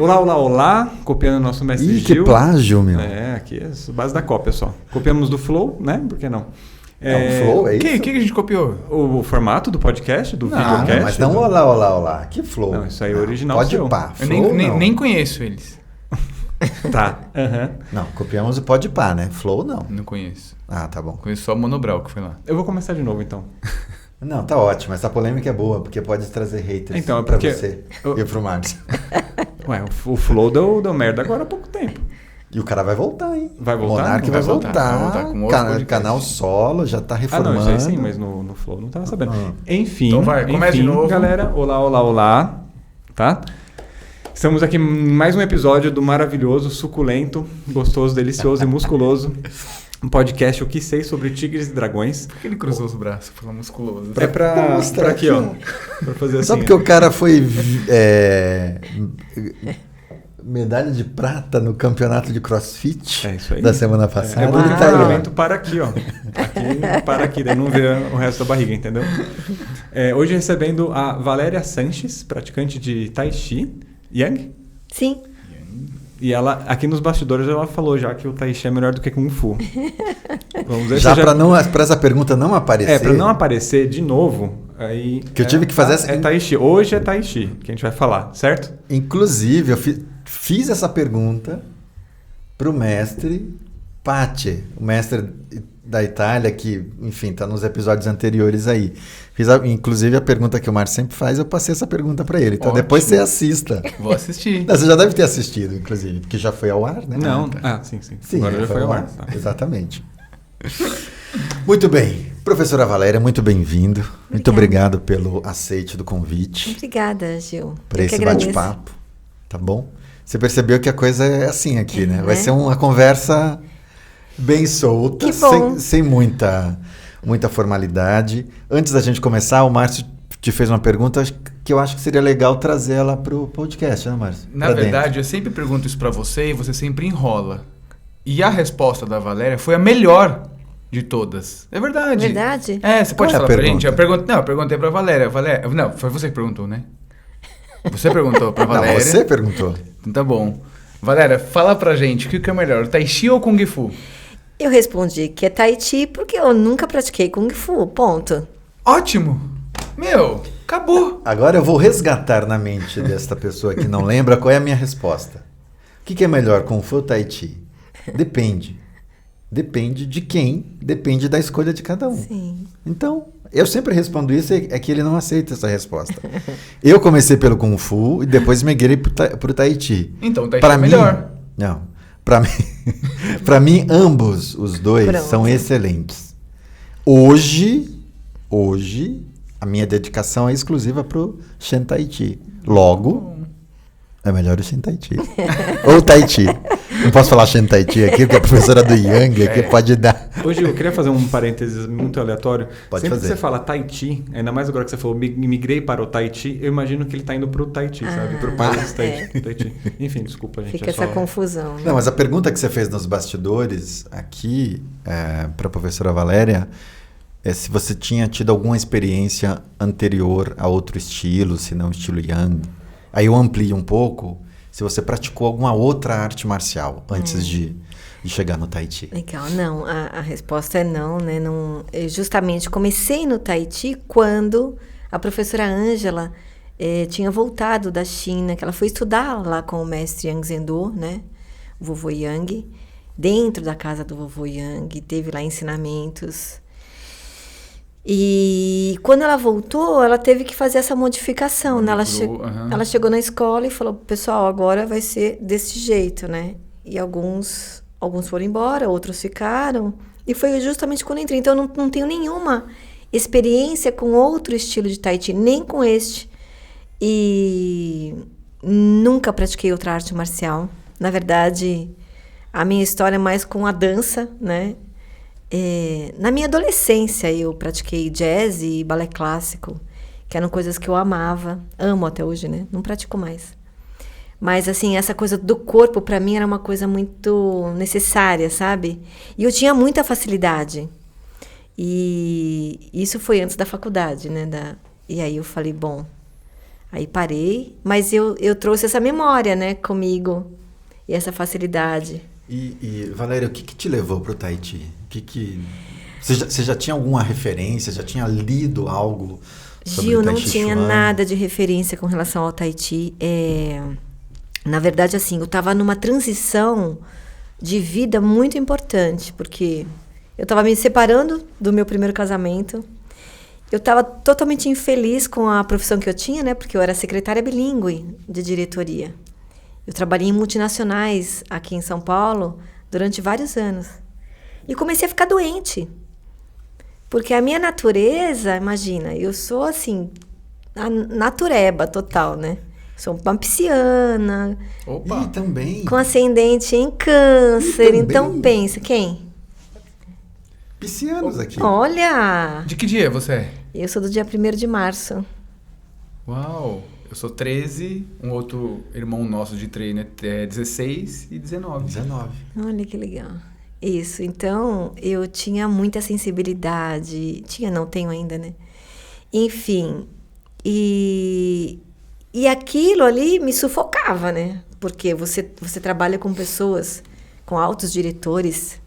Olá, olá, olá. Copiando o nosso mestre Ih, Gil. que plágio, meu. Aqui é a base da cópia só. Copiamos do Flow, né? Por que não? O Flow, é isso? O que a gente copiou? O formato do podcast, do videocast. Não, mas não olá, olá, olá. Que Flow? Não, isso aí é original Pode seu. pá. Eu Flow, não. nem conheço eles. Tá. Não, copiamos o Pode pá, né? Flow, não. Não conheço. Ah, tá bom. Conheço só o Monobral que foi lá. Eu vou começar de novo, então. Não, tá ótimo. Essa polêmica é boa, porque pode trazer haters Então, é pra porque você eu- e pro Márcio. Ué, o Flow deu merda agora há pouco tempo. E o cara vai voltar, hein? Vai voltar? O Monark Não vai vai voltar, voltar. vai voltar com outro podcast. Canal solo, já tá reformando. Não, isso aí sim, mas no Flow não tava sabendo. Ah. Enfim, Então vai, começa de novo. galera. Olá, olá, olá. Tá? Estamos aqui em mais um episódio do maravilhoso, suculento, gostoso, delicioso e musculoso podcast O Que Sei Sobre Tigres e Dragões. Por que ele cruzou os braços? Falou musculoso. É pra mostrar aqui, aqui, ó. Pra fazer assim. Só porque o cara foi medalha de prata no campeonato de CrossFit É isso aí. da semana passada. É bom que Ele o tá aí, ó. complemento para aqui, ó. Aqui, para aqui, daí não vê o resto da barriga, entendeu? Hoje recebendo a Valéria Sanches, praticante de Tai Chi, Yang. Sim. E ela, aqui nos bastidores, ela falou já que o Tai Chi é melhor do que Kung Fu. Vamos ver Já se pra essa pergunta não aparecer. pra não aparecer de novo, aí... Que eu tive que fazer essa- É Tai Chi. Hoje é Tai Chi que a gente vai falar, certo? Inclusive, eu fiz essa pergunta pro mestre Pace, o mestre da Itália, que, enfim, tá nos episódios anteriores aí. Inclusive, a pergunta que o Márcio sempre faz, eu passei essa pergunta para ele. Então, Ótimo. depois você assista. Vou assistir. Não, você já deve ter assistido, inclusive, porque já foi ao ar, né? Não. Sim. Agora já foi ao ar. Tá. Exatamente. Muito bem. Professora Valéria, muito bem-vindo. Muito obrigado pelo aceite do convite Obrigada, Gil. para Eu que esse agradeço. bate-papo. Tá bom? Você percebeu que a coisa é assim aqui, né? Vai né? ser uma conversa bem solta, Que bom. sem muita formalidade. Antes da gente começar, o Márcio te fez uma pergunta que eu acho que seria legal trazer ela pro podcast, né, Márcio? Na Pra verdade, dentro. eu sempre pergunto isso pra você e você sempre enrola. E a resposta da Valéria foi a melhor de todas. É verdade. Verdade? Você pode Qual é a falar pra gente? pergunta? Eu perguntei pra Valéria. Não, foi você que perguntou, né? Você perguntou pra Não, Valéria. você perguntou. Então tá bom. Valéria, fala pra gente, o que é melhor, Tai Chi ou Kung Fu? Eu respondi que é Tai Chi porque eu nunca pratiquei Kung Fu, ponto. Ótimo! Meu, acabou! Agora eu vou resgatar na mente desta pessoa que não lembra qual é a minha resposta. O que é melhor, Kung Fu ou Tai Chi? Depende. Depende de quem, depende da escolha de cada um. Sim. Então, eu sempre respondo isso, é que ele não aceita essa resposta. Eu comecei pelo Kung Fu e depois migrei pro Tai Chi. Então, Tai Chi Pra é mim, melhor. Não. Pra mim, ambos os dois Pronto. são excelentes. Hoje, a minha dedicação é exclusiva pro Shen Tai Chi. Logo, é melhor o Shen Tai Chi. Ou Tai Chi. Não posso falar Shen Tai Chi aqui, porque a professora do Yang aqui pode dar. Ô, Gil, eu queria fazer um parênteses muito aleatório. Pode Sempre fazer. que você fala Tai Chi, ainda mais agora que você falou migrei para o Tai Chi, eu imagino que ele tá indo pro Tai Chi, sabe? Pro país Tai Chi. Enfim, desculpa, gente. Fica é essa só... confusão. Né? Não, mas a pergunta que você fez nos bastidores aqui para a professora Valéria é se você tinha tido alguma experiência anterior a outro estilo, se não estilo Yang. Aí eu amplio um pouco, se você praticou alguma outra arte marcial antes de chegar no Tai Chi. Legal, não, a resposta é não, né? Não, eu justamente comecei no Tai Chi quando a professora Ângela tinha voltado da China, que ela foi estudar lá com o mestre Yang Zendo, né? O vovô Yang, dentro da casa do vovô Yang, teve lá ensinamentos. E quando ela voltou, ela teve que fazer essa modificação, né? Ela chegou na escola e falou, pessoal, agora vai ser desse jeito, né? E alguns foram embora, outros ficaram. E foi justamente quando eu entrei. Então, eu não tenho nenhuma experiência com outro estilo de Tai Chi, nem com este. E nunca pratiquei outra arte marcial. Na verdade, a minha história é mais com a dança, né? Na minha adolescência, eu pratiquei jazz e balé clássico, que eram coisas que eu amava. Amo até hoje, né? Não pratico mais. Mas, assim, essa coisa do corpo, para mim, era uma coisa muito necessária, sabe? E eu tinha muita facilidade. E isso foi antes da faculdade, né? E aí eu falei, bom, Aí parei, mas eu trouxe essa memória, né, comigo. E essa facilidade. E Valéria, o que te levou para o Tai Chi? Você já tinha alguma referência? Já tinha lido algo sobre Gil, o Tai não Chi tinha Chuan? nada de referência com relação ao Tai Chi. Na verdade, assim, eu estava numa transição de vida muito importante, porque eu estava me separando do meu primeiro casamento. Eu estava totalmente infeliz com a profissão que eu tinha, né? Porque eu era secretária bilíngue de diretoria. Eu trabalhei em multinacionais aqui em São Paulo durante vários anos. E comecei a ficar doente. Porque a minha natureza, imagina, eu sou assim, a natureba total, né? Sou uma pisciana. Opa! E também. Com ascendente em câncer. Então pensa, quem? Piscianos aqui. Olha! De que dia você é? Eu sou do dia 1º de março. Uau! Eu sou 13, um outro irmão nosso de treino é 16 e 19. 19. Olha que legal. Isso, então eu tinha muita sensibilidade. Não tenho ainda, né? Enfim, e aquilo ali me sufocava, né? Porque você trabalha com pessoas, com altos diretores,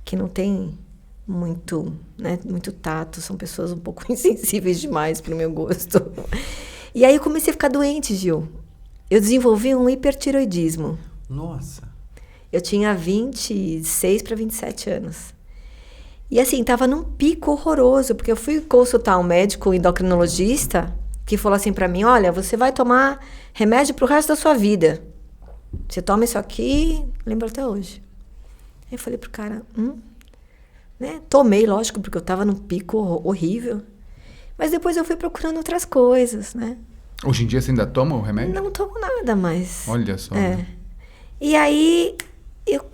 que não têm muito, né, muito tato, são pessoas um pouco insensíveis demais para o meu gosto. E aí eu comecei a ficar doente, Gil. Eu desenvolvi um hipertiroidismo. Nossa. Eu tinha 26 para 27 anos. E assim, tava num pico horroroso, porque eu fui consultar um médico endocrinologista que falou assim para mim: olha, você vai tomar remédio pro resto da sua vida. Você toma isso aqui, lembro até hoje. Aí eu falei pro cara, né? Tomei, lógico, porque eu tava num pico horrível. Mas depois eu fui procurando outras coisas, né? Hoje em dia você ainda toma o remédio? Não tomo nada mais. Olha só. Né? E aí, eu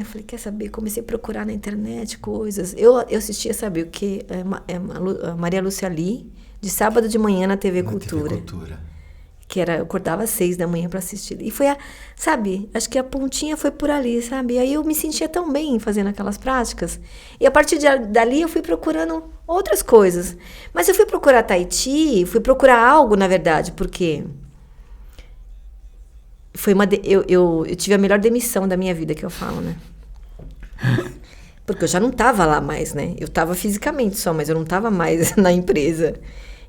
falei, quer saber? Comecei a procurar na internet coisas. Eu assistia, sabe o quê? Maria Lúcia Lee, de sábado de manhã na TV Cultura. TV Cultura. Eu acordava às 6 da manhã para assistir. E foi sabe, acho que a pontinha foi por ali, sabe? E aí eu me sentia tão bem fazendo aquelas práticas. E a partir dali eu fui procurando outras coisas. Mas eu fui procurar Tai Chi, fui procurar algo, na verdade, porque foi eu tive a melhor demissão da minha vida, que eu falo, né? Porque eu já não estava lá mais, né? Eu estava fisicamente só, mas eu não estava mais na empresa.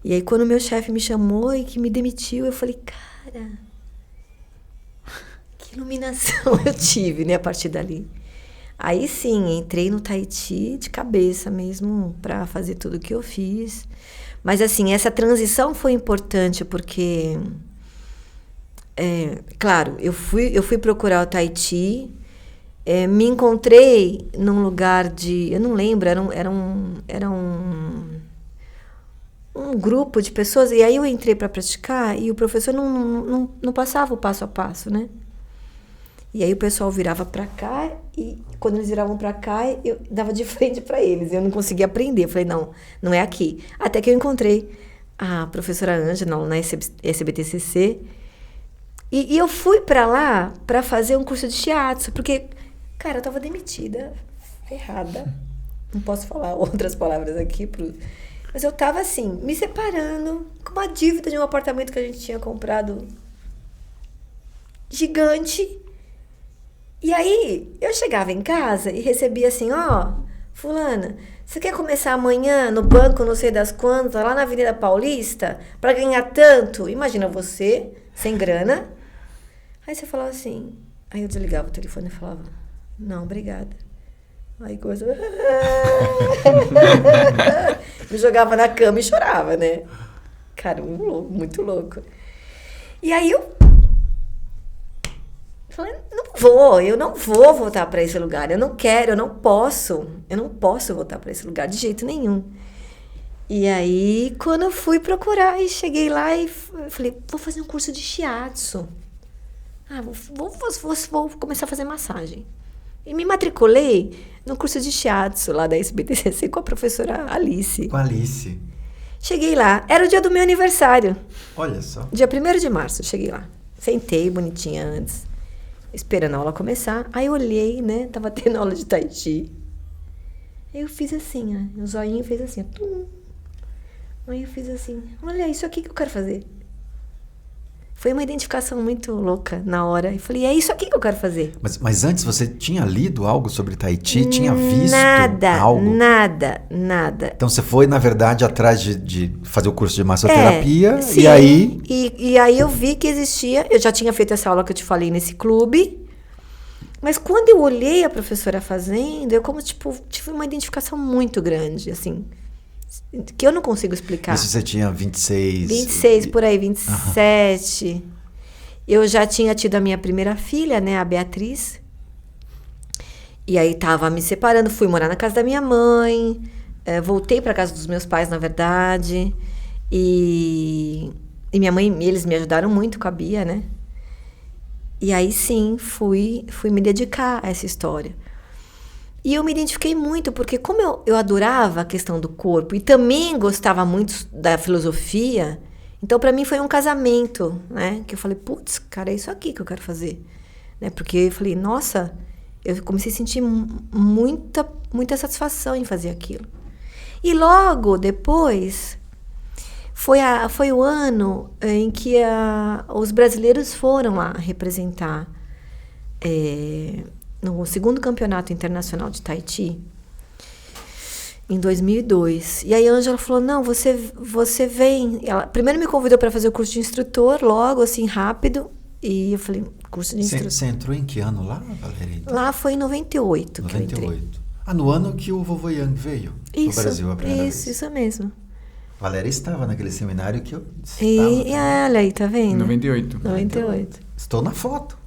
E aí, quando o meu chefe me chamou e que me demitiu, eu falei, cara, que iluminação eu tive, né, a partir dali. Aí, sim, entrei no Tai Chi de cabeça mesmo para fazer tudo o que eu fiz. Mas, assim, essa transição foi importante porque, claro, eu fui procurar o Tai Chi, me encontrei num lugar eu não lembro, era um grupo de pessoas, e aí eu entrei para praticar e o professor não passava o passo a passo, né? E aí o pessoal virava para cá e quando eles viravam para cá, eu dava de frente para eles. Eu não conseguia aprender. Eu falei, não é aqui. Até que eu encontrei a professora Ângela na SBTCC e eu fui para lá para fazer um curso de shiatsu, porque, cara, eu tava demitida, ferrada. Não posso falar outras palavras aqui mas eu tava assim, me separando, com uma dívida de um apartamento que a gente tinha comprado gigante. E aí, eu chegava em casa e recebia assim, fulana, você quer começar amanhã no banco não sei das quantas, lá na Avenida Paulista, para ganhar tanto? Imagina você, sem grana. Aí você falava assim, aí eu desligava o telefone e falava, não, obrigada. Aí coisa... Me jogava na cama e chorava, né? Cara, muito louco. E aí eu falei, eu não vou voltar para esse lugar. Eu não quero, eu não posso voltar para esse lugar de jeito nenhum. E aí, quando eu fui procurar e cheguei lá e falei, vou fazer um curso de shiatsu. Vou começar a fazer massagem. E me matriculei no curso de shiatsu lá da SBTCC com a professora Alice. Com a Alice. Cheguei lá, era o dia do meu aniversário. Olha só. Dia 1º de março, cheguei lá. Sentei bonitinha antes, esperando a aula começar. Aí eu olhei, né, tava tendo aula de Tai Chi. Aí eu fiz assim, o zoinho fez assim, tum. Aí eu fiz assim, olha, isso aqui que eu quero fazer. Foi uma identificação muito louca na hora. E falei, é isso aqui que eu quero fazer. Mas antes você tinha lido algo sobre Tai Chi? Tinha visto algo? Nada. Então você foi, na verdade, atrás de fazer o curso de massoterapia sim, e aí... E aí eu vi que existia... Eu já tinha feito essa aula que eu te falei nesse clube. Mas quando eu olhei a professora fazendo, eu tive uma identificação muito grande, assim... Que eu não consigo explicar. Isso você tinha 26... 26, por aí, 27. Eu já tinha tido a minha primeira filha, né, a Beatriz. E aí tava me separando, fui morar na casa da minha mãe, voltei para casa dos meus pais, na verdade. E minha mãe, eles me ajudaram muito com a Bia, né? E aí sim, fui me dedicar a essa história. E eu me identifiquei muito, porque como eu adorava a questão do corpo e também gostava muito da filosofia, então para mim foi um casamento, né? Que eu falei, putz, cara, é isso aqui que eu quero fazer. Né? Porque eu falei, nossa, eu comecei a sentir muita satisfação em fazer aquilo. E logo depois, foi o ano em que os brasileiros foram lá representar... no segundo campeonato internacional de Tai Chi, em 2002. E aí a Ângela falou, não, você vem... Ela primeiro me convidou para fazer o curso de instrutor, logo, assim, rápido. E eu falei, curso de instrutor... Você entrou em que ano lá, Valéria? Lá foi em 98 que eu entrei. No ano que o Vovô Yang veio no Brasil a primeira vez. Isso mesmo. Valéria estava naquele seminário que eu estava. E olha aí, tá vendo? 98. Estou na foto.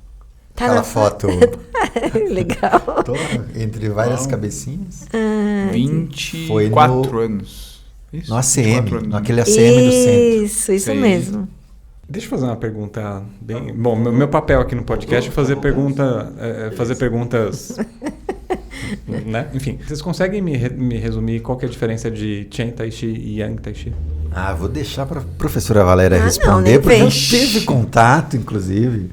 Tá aquela na foto. Legal. Tô entre várias cabecinhas. 24 anos. Isso, no ACM, naquele ACM do centro. Isso mesmo. Deixa eu fazer uma pergunta bem... Bom, meu papel aqui no podcast é fazer perguntas... né? Enfim, vocês conseguem me resumir qual que é a diferença de Chen Tai Chi e Yang Tai Chi? Vou deixar para a professora Valéria responder, porque teve contato, inclusive...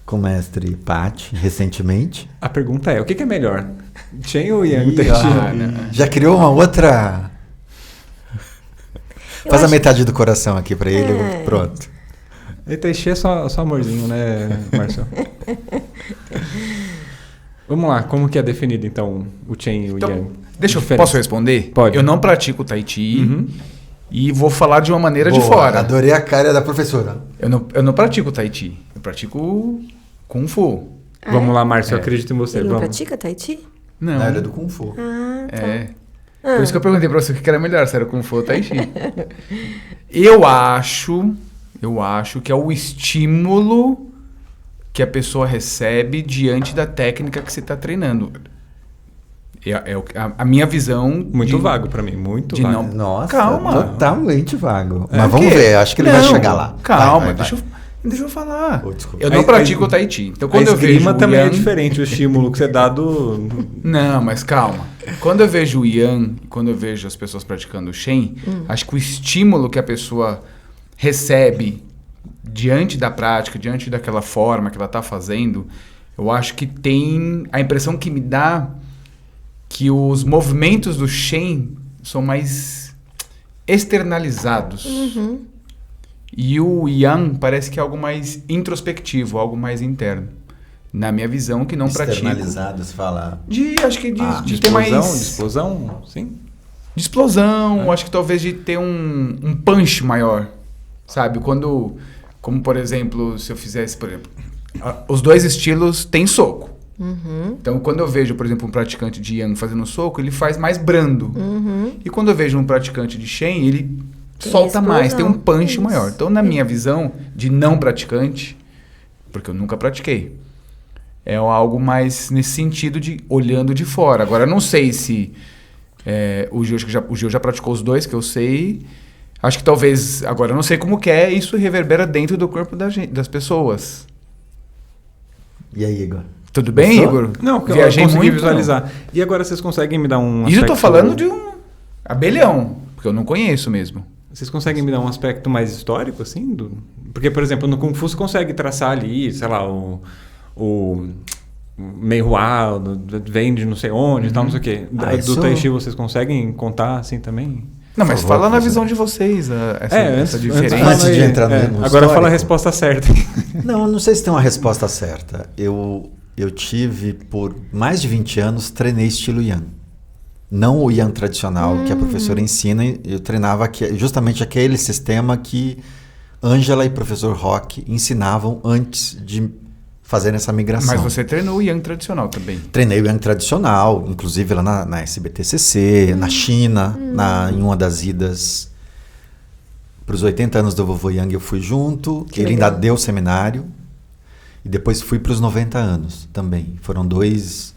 com o mestre Patti, recentemente. A pergunta é, o que é melhor? Chen ou Yang Tai Chi? Já criou uma outra... Faz a metade do coração aqui pra ele, pronto. E Tai Chi é só amorzinho, né, Marcelo? Vamos lá, como que é definido, então, o Chen e o Yang? Posso responder? Pode. Eu não pratico Tai Chi e vou falar de uma maneira de fora. Adorei a cara da professora. Eu não pratico Tai Chi, eu pratico Kung Fu. Vamos lá, Márcio, eu acredito em você. Ele não pratica Tai Chi? Não. Ele é do Kung Fu. Tá. Por isso que eu perguntei pra você o que era melhor, se era Kung Fu ou Tai Chi. Eu acho que é o estímulo que a pessoa recebe diante da técnica que você está treinando. A minha visão... Muito vago pra mim, muito vago. Nossa, calma. Totalmente vago. Mas vamos ver, acho que ele vai chegar lá. Calma, deixa eu falar. Desculpa. Eu não pratico Tai Chi. Então, quando eu vejo também Yang... é diferente o estímulo que você dá do... Não, mas calma. Quando eu vejo o Yang, quando eu vejo as pessoas praticando o Shen, acho que o estímulo que a pessoa recebe diante da prática, diante daquela forma que ela está fazendo, eu acho que tem... A impressão que me dá que os movimentos do Shen são mais externalizados. E o Yang parece que é algo mais introspectivo, algo mais interno. Na minha visão, que não pratico. Externalizados, fala... Acho que de ter explosão, mais... De explosão, sim. De explosão, acho que talvez de ter um punch maior, sabe? Como, por exemplo, se eu fizesse, por exemplo... Os dois estilos têm soco. Então, quando eu vejo, por exemplo, um praticante de Yang fazendo soco, ele faz mais brando. E quando eu vejo um praticante de Shen, ele solta mais, tem um punch maior. Então, na minha visão de não praticante, porque eu nunca pratiquei, é algo mais nesse sentido de olhando de fora. Agora, eu não sei se o Gil já praticou os dois, que eu sei. Acho que talvez, agora eu não sei como que é, isso reverbera dentro do corpo das pessoas. E aí, Igor? Tudo bem, Igor? Não, Viajei eu consegui muito, visualizar. não. E agora vocês conseguem me dar um Isso eu tô falando de um abelhão, porque eu não conheço mesmo. Vocês conseguem me dar um aspecto mais histórico, assim? Porque, por exemplo, no Kung Fu você consegue traçar ali, sei lá, o Mei Hua, vem de não sei onde e tal, não sei o quê. Do Tai Chi vocês conseguem contar assim também? Não, mas fala na visão de vocês essa diferença. Antes de entrar no agora histórico. fala a resposta certa. Não sei se tem uma resposta certa. Eu tive, por mais de 20 anos, treinei estilo Yang. Não o Yang tradicional que a professora ensina. Eu treinava justamente aquele sistema que Ângela e professor Roque ensinavam antes de fazer essa migração. Mas você treinou o Yang tradicional também? Treinei o Yang tradicional, inclusive lá na SBTCC, na China, em uma das idas para os 80 anos do vovô Yang eu fui junto. Ele ainda deu seminário. E depois fui para os 90 anos também. Foram duas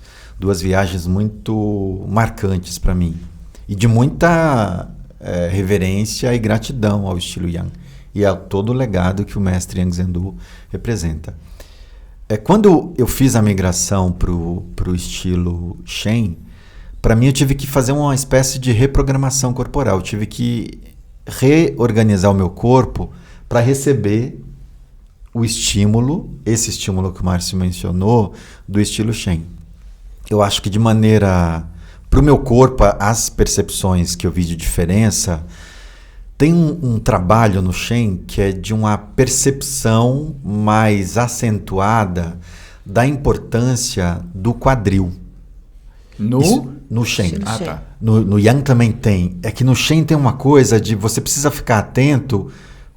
viagens muito marcantes para mim. E de muita reverência e gratidão ao estilo Yang. E a todo o legado que o mestre Yang Zhendu representa. Quando eu fiz a migração para o estilo Shen, para mim eu tive que fazer uma espécie de reprogramação corporal. Eu tive que reorganizar o meu corpo para receber esse estímulo que o Márcio mencionou, do estilo Shen. Eu acho que para o meu corpo, as percepções que eu vi de diferença, tem um trabalho no Shen que é de uma percepção mais acentuada da importância do quadril. No Shen. Ah, tá. No Yang também tem. É que no Shen tem uma coisa de você precisa ficar atento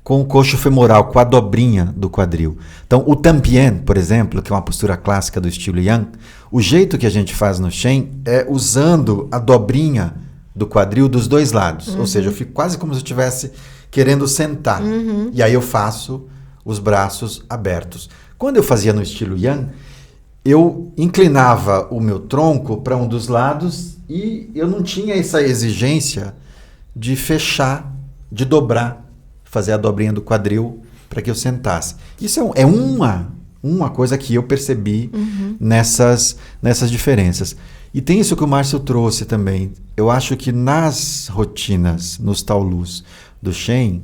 com o coxo femoral, com a dobrinha do quadril. Então, o Tampien, por exemplo, que é uma postura clássica do estilo Yang, o jeito que a gente faz no Shen é usando a dobrinha do quadril dos dois lados. Ou seja, eu fico quase como se eu estivesse querendo sentar. E aí eu faço os braços abertos. Quando eu fazia no estilo Yang, eu inclinava o meu tronco para um dos lados e eu não tinha essa exigência de fechar, de dobrar, fazer a dobrinha do quadril para que eu sentasse. Isso é uma coisa que eu percebi nessas diferenças. E tem isso que o Márcio trouxe também. Eu acho que nas rotinas, nos taolus do Shen,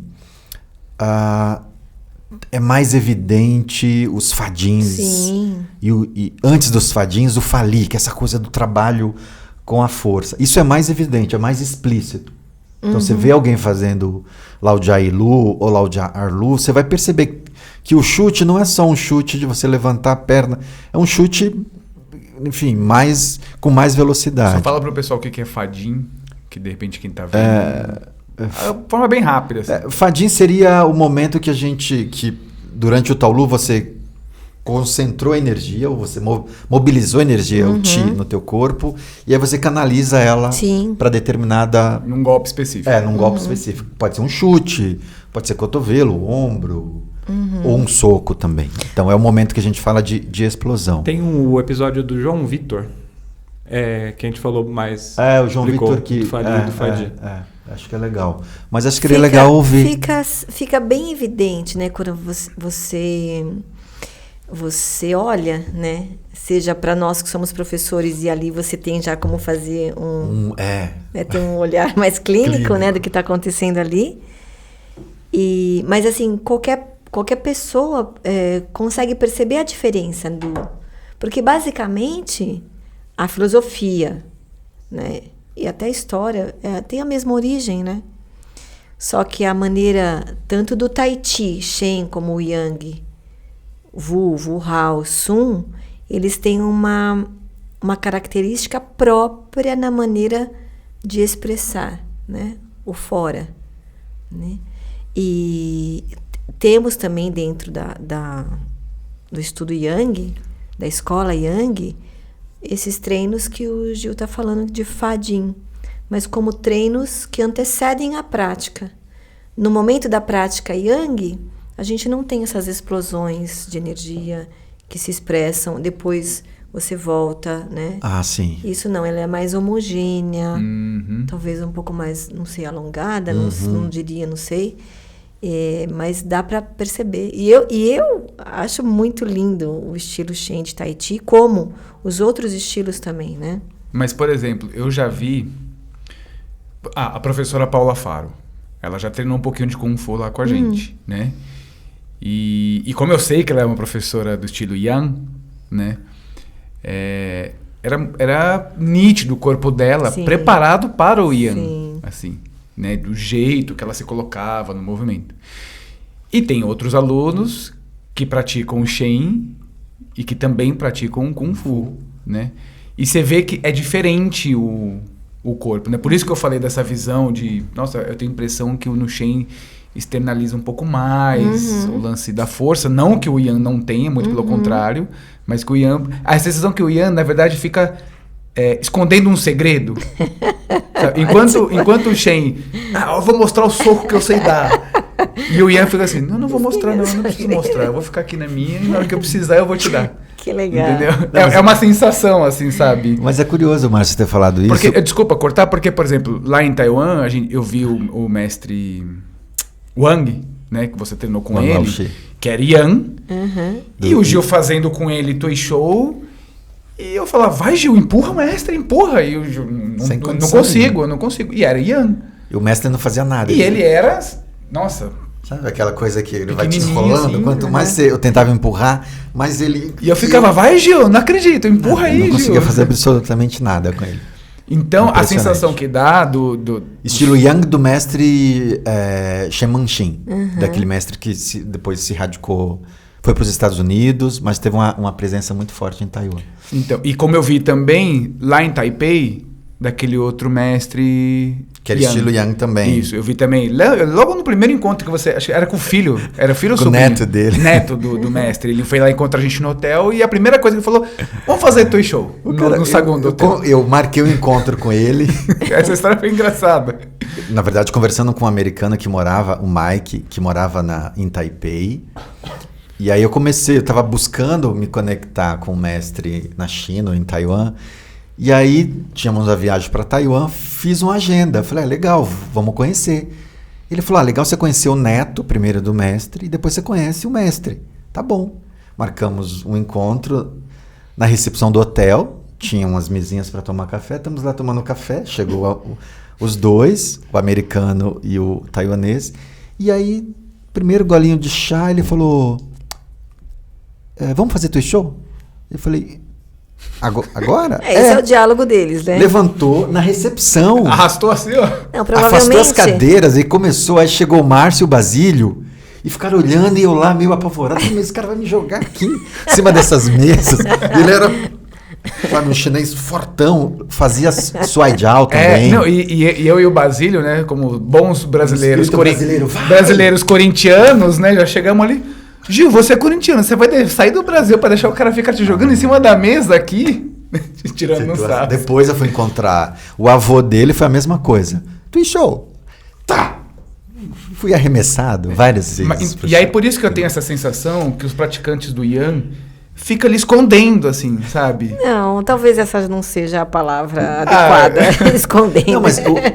é mais evidente os fadins. Sim. E antes dos fadins, o fali, que é essa coisa do trabalho com a força. Isso é mais evidente, é mais explícito. Então, você vê alguém fazendo Lao Jai Lu ou Lao Jai Arlu, você vai perceber que o chute não é só um chute de você levantar a perna, é um chute, enfim, com mais velocidade. Só fala pro pessoal o que é fadin, que de repente quem tá vendo... De forma bem rápida. Assim. Fadin seria o momento que durante o taolu você concentrou a energia, ou você mobilizou a energia, o Qi, no teu corpo, e aí você canaliza ela para determinada... Num golpe específico. Num golpe específico. Pode ser um chute, pode ser cotovelo, ombro, ou um soco também. Então é o momento que a gente fala de explosão. Tem o episódio do João Vitor, que a gente falou mais... o João Vitor que... Do Fadi. Acho que é legal. Mas acho que seria legal ouvir. Fica bem evidente, né? Quando você olha, né? Seja para nós que somos professores e ali você tem já como fazer tem um olhar mais clínico, né? Do que está acontecendo ali. Mas assim, qualquer pessoa consegue perceber a diferença porque basicamente a filosofia, né? E até a história tem a mesma origem, né? Só que a maneira, tanto do Tai Chi, Shen, como o Yang, Wu Hao, Sun, eles têm uma característica própria na maneira de expressar, né? O fora, né? E temos também dentro do estudo Yang, da escola Yang, esses treinos que o Gil está falando de Fadin, mas como treinos que antecedem a prática. No momento da prática Yang, a gente não tem essas explosões de energia que se expressam, depois você volta, né? Sim. Isso não, ela é mais homogênea, talvez um pouco mais, não sei, alongada, não diria, não sei. Mas dá para perceber. E eu acho muito lindo o estilo Shen de Tai Chi, como os outros estilos também, né? Mas, por exemplo, eu já vi a professora Paula Faro. Ela já treinou um pouquinho de Kung Fu lá com a gente, né? E como eu sei que ela é uma professora do estilo Yang, né? Era nítido o corpo dela, preparado para o Yang. Assim. né? Do jeito que ela se colocava no movimento. E tem outros alunos que praticam o Shen e que também praticam Kung Fu, né? E você vê que é diferente o corpo, né? Por isso que eu falei dessa visão de... Nossa, eu tenho a impressão que no Shen externaliza um pouco mais o lance da força. Não que o Yan não tenha, muito pelo contrário. Mas que o Yan... A sensação que o Yan, na verdade, fica escondendo um segredo. Enquanto o Shen... eu vou mostrar o soco que eu sei dar. E o Yan fica assim... Não vou mostrar não preciso mostrar. Eu vou ficar aqui na minha e na hora que eu precisar eu vou te dar. Que legal. Entendeu? É uma sensação, assim, sabe? Mas é curioso, Márcio, ter falado isso. Porque, desculpa cortar, porque, por exemplo, lá em Taiwan, eu vi o mestre Wang, né? Que você treinou com Wang ele, Lao-Shi. que era Yan. E o Gil fazendo com ele Tui Show. E eu falava, vai Gil, empurra, mestre, empurra. E o Gil, não consigo. E era Yan. E o mestre não fazia nada. E ele era, nossa... Sabe aquela coisa que ele vai te Pequenininho, enrolando? assim, Quanto mais eu tentava empurrar, mais ele... E eu ficava, vai Gil, não acredito, empurra aí, Gil. Eu não conseguia Gil. fazer absolutamente nada com ele. Então, a sensação que dá do... Estilo Yang do mestre Shen Manxin. Daquele mestre que depois se radicou... Foi para os Estados Unidos, mas teve uma presença muito forte em Taiwan. Então, e como eu vi também, lá em Taipei, daquele outro mestre... Que era estilo Yang também. Isso, eu vi também. Logo no primeiro encontro que você... Acho que era com o filho. Era filho ou Com o sobrinho? neto dele. Neto do mestre. Ele foi lá encontrar a gente no hotel e a primeira coisa que ele falou... Vamos fazer Tui Show no segundo hotel. Eu marquei um encontro com ele. Essa história foi engraçada. Na verdade, conversando com um americano que morava... O Mike, que morava em Taipei. E aí eu estava buscando me conectar com o mestre na China ou em Taiwan. E aí, tínhamos a viagem para Taiwan, fiz uma agenda. Falei, legal, vamos conhecer. Ele falou, legal você conhecer o neto, primeiro do mestre, e depois você conhece o mestre. Tá bom. Marcamos um encontro na recepção do hotel, tinha umas mesinhas para tomar café, estamos lá tomando café, chegou os dois, o americano e o taiwanês, e aí, primeiro golinho de chá, ele falou, vamos fazer Tui Show? Eu falei... Agora? Esse é o diálogo deles, né? Levantou na recepção. Arrastou assim, ó. Não, provavelmente... Afastou as cadeiras e começou. Aí chegou o Márcio e o Basílio e ficaram olhando e eu lá meio apavorado. Mas esse cara vai me jogar aqui em cima dessas mesas. Ele era, sabe, um chinês fortão. Fazia Suai Jiao também. E eu e o Basílio, né? Como bons brasileiros, brasileiros corintianos, né? Já chegamos ali... Gil, você é corintiano, você vai sair do Brasil pra deixar o cara ficar te jogando em cima da mesa aqui? Tirando no sarro. Depois eu fui encontrar o avô dele, foi a mesma coisa. Tui Show. Tá. Fui arremessado várias vezes. E aí por isso que eu tenho essa sensação que os praticantes do Yan ficam ali escondendo, assim, sabe? Não, talvez essa não seja a palavra adequada. Escondendo. Não,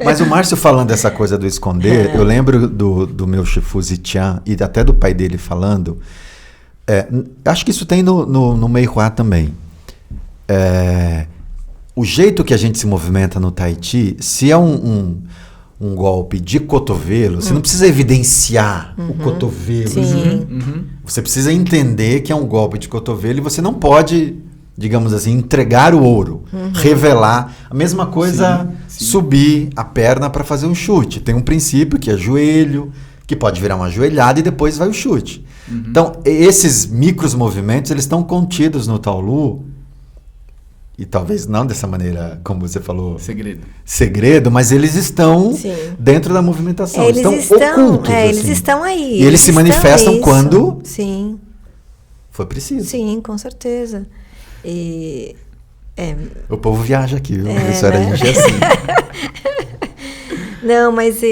mas o Márcio falando dessa coisa do esconder, eu lembro do meu Shifu Ziqian e até do pai dele falando, acho que isso tem no Meihua também. O jeito que a gente se movimenta no Tai Chi, se é um golpe de cotovelo, você não precisa evidenciar o cotovelo. Sim. Você precisa entender que é um golpe de cotovelo e você não pode, digamos assim, entregar o ouro, revelar. A mesma coisa, subir a perna para fazer um chute. Tem um princípio que é joelho, que pode virar uma joelhada e depois vai o chute. Então, esses micros movimentos, eles estão contidos no Taolu. E talvez não dessa maneira, como você falou... Segredo, mas eles estão dentro da movimentação. Eles estão ocultos. Eles estão aí. E eles se manifestam quando Sim. for preciso. Sim, com certeza. O povo viaja aqui, viu? Isso né? era a gente assim. Não, mas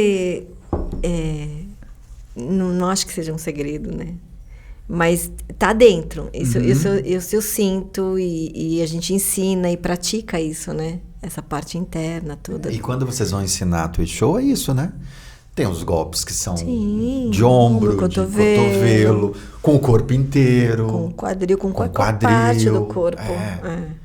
não acho que seja um segredo, né? Mas tá dentro. Isso eu sinto e a gente ensina e pratica isso, né? Essa parte interna toda. E quando vocês vão ensinar Tui Show, é isso, né? Tem os golpes que são de de ombro, cotovelo, com o corpo inteiro. Com o quadril, com qualquer parte do corpo.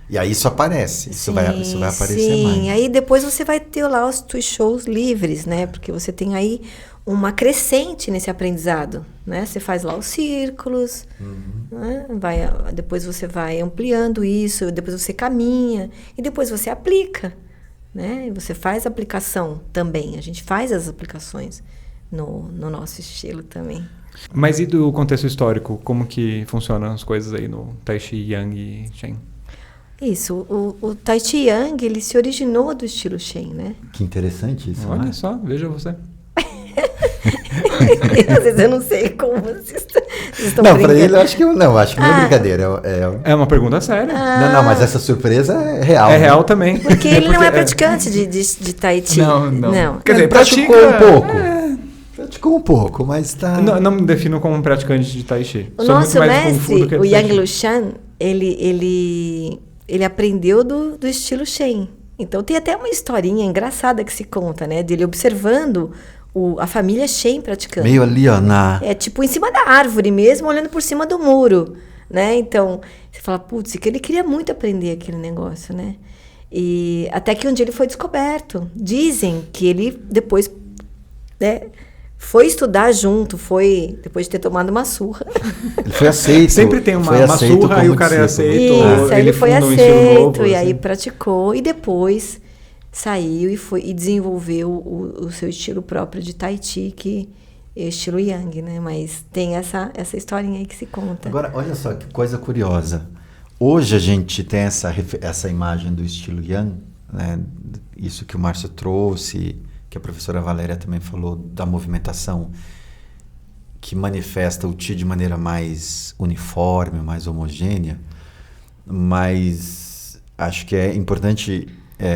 E aí isso aparece. Isso vai aparecer mais. Sim, aí depois você vai ter lá os Tui Shows livres, né? Porque você tem aí uma crescente nesse aprendizado, né? Você faz lá os círculos, né? Depois você vai ampliando isso, depois você caminha e depois você aplica, né? Você faz aplicação também. A gente faz as aplicações no nosso estilo também. Mas e do contexto histórico? Como que funcionam as coisas aí no Tai Chi, Yang e Shen? Isso, o Tai Chi Yang, ele se originou do estilo Shen, né? Que interessante isso, Olha né? só, veja você. Às vezes eu não sei como vocês estão Não, brincando. pra ele eu acho que não é brincadeira. É uma pergunta séria. Não, mas essa surpresa é real. É né? real também. Porque ele não é praticante de Tai Chi. Não. Quer Ele dizer, praticou pratica... um pouco. Praticou um pouco, mas tá... Não me defino como um praticante de Tai Chi. O Sou nosso muito mais Kung Fu do mestre, que o de Tai Yang Chi. Lushan, ele aprendeu do estilo Shen. Então tem até uma historinha engraçada que se conta, né? Dele observando a família Shen praticando. Meio ali, ó, É tipo em cima da árvore mesmo, olhando por cima do muro, né? Então, você fala, putz, que ele queria muito aprender aquele negócio, né? E até que um dia ele foi descoberto. Dizem que ele depois, né, foi estudar junto, depois de ter tomado uma surra. Ele foi aceito. Sempre tem uma surra e o cara é aceito. Isso, aí ele foi funda um estilo aceito, novo, e aí assim. praticou, e depois saiu e desenvolveu o seu estilo próprio de Tai Chi, que é estilo Yang, né? Mas tem essa historinha aí que se conta. Agora, olha só que coisa curiosa. Hoje a gente tem essa imagem do estilo Yang, né? Isso que o Márcio trouxe, que a professora Valéria também falou, da movimentação que manifesta o Qi de maneira mais uniforme, mais homogênea. Mas acho que é importante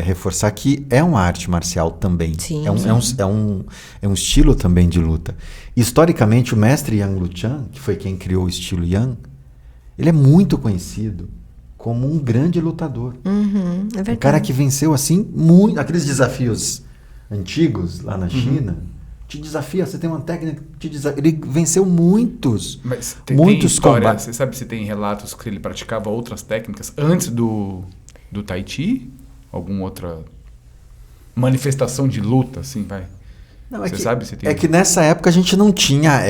reforçar que é uma arte marcial também. Sim, é um estilo também de luta. Historicamente, o mestre Yang Luchan, que foi quem criou o estilo Yang, ele é muito conhecido como um grande lutador. É verdade. Um cara que venceu assim aqueles desafios antigos lá na China. Te desafia, você tem uma técnica, ele venceu muitos história, combates. você sabe se tem relatos que ele praticava outras técnicas antes do Tai Chi? Alguma outra manifestação de luta, assim, vai? Não, você sabe se tem... É que nessa época a gente não tinha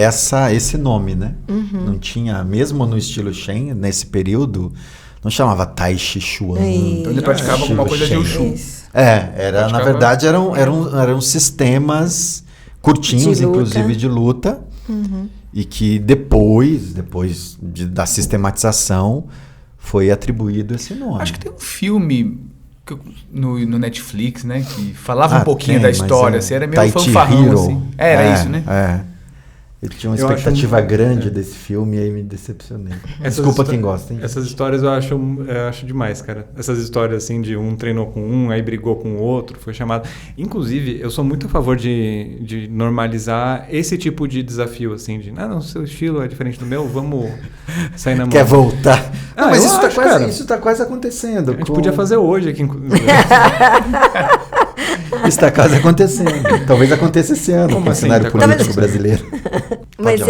esse nome, né? Não tinha, mesmo no estilo Shen, nesse período, não chamava Tai Chi Chuan. Então ele praticava alguma coisa de Wushu. Na verdade eram sistemas curtinhos, De luta. inclusive de luta, e que depois da sistematização foi atribuído esse nome. Acho que tem um filme no Netflix, né, que falava um pouquinho tem, da história, assim, era meio fanfarrão, assim. Era isso, né? Eu tinha uma expectativa grande desse filme e aí me decepcionei. Desculpa quem gosta, hein? Essas histórias eu acho demais, cara. Essas histórias assim de um treinou com um, aí brigou com o outro, foi chamado. Inclusive, eu sou muito a favor de normalizar esse tipo de desafio, assim, de não, seu estilo é diferente do meu, vamos sair na mão. Quer voltar? Ah, mas eu isso tá quase acontecendo. A gente podia fazer hoje aqui, inclusive. Isso está quase acontecendo. Talvez aconteça esse ano Como com o assim? cenário político brasileiro. Mas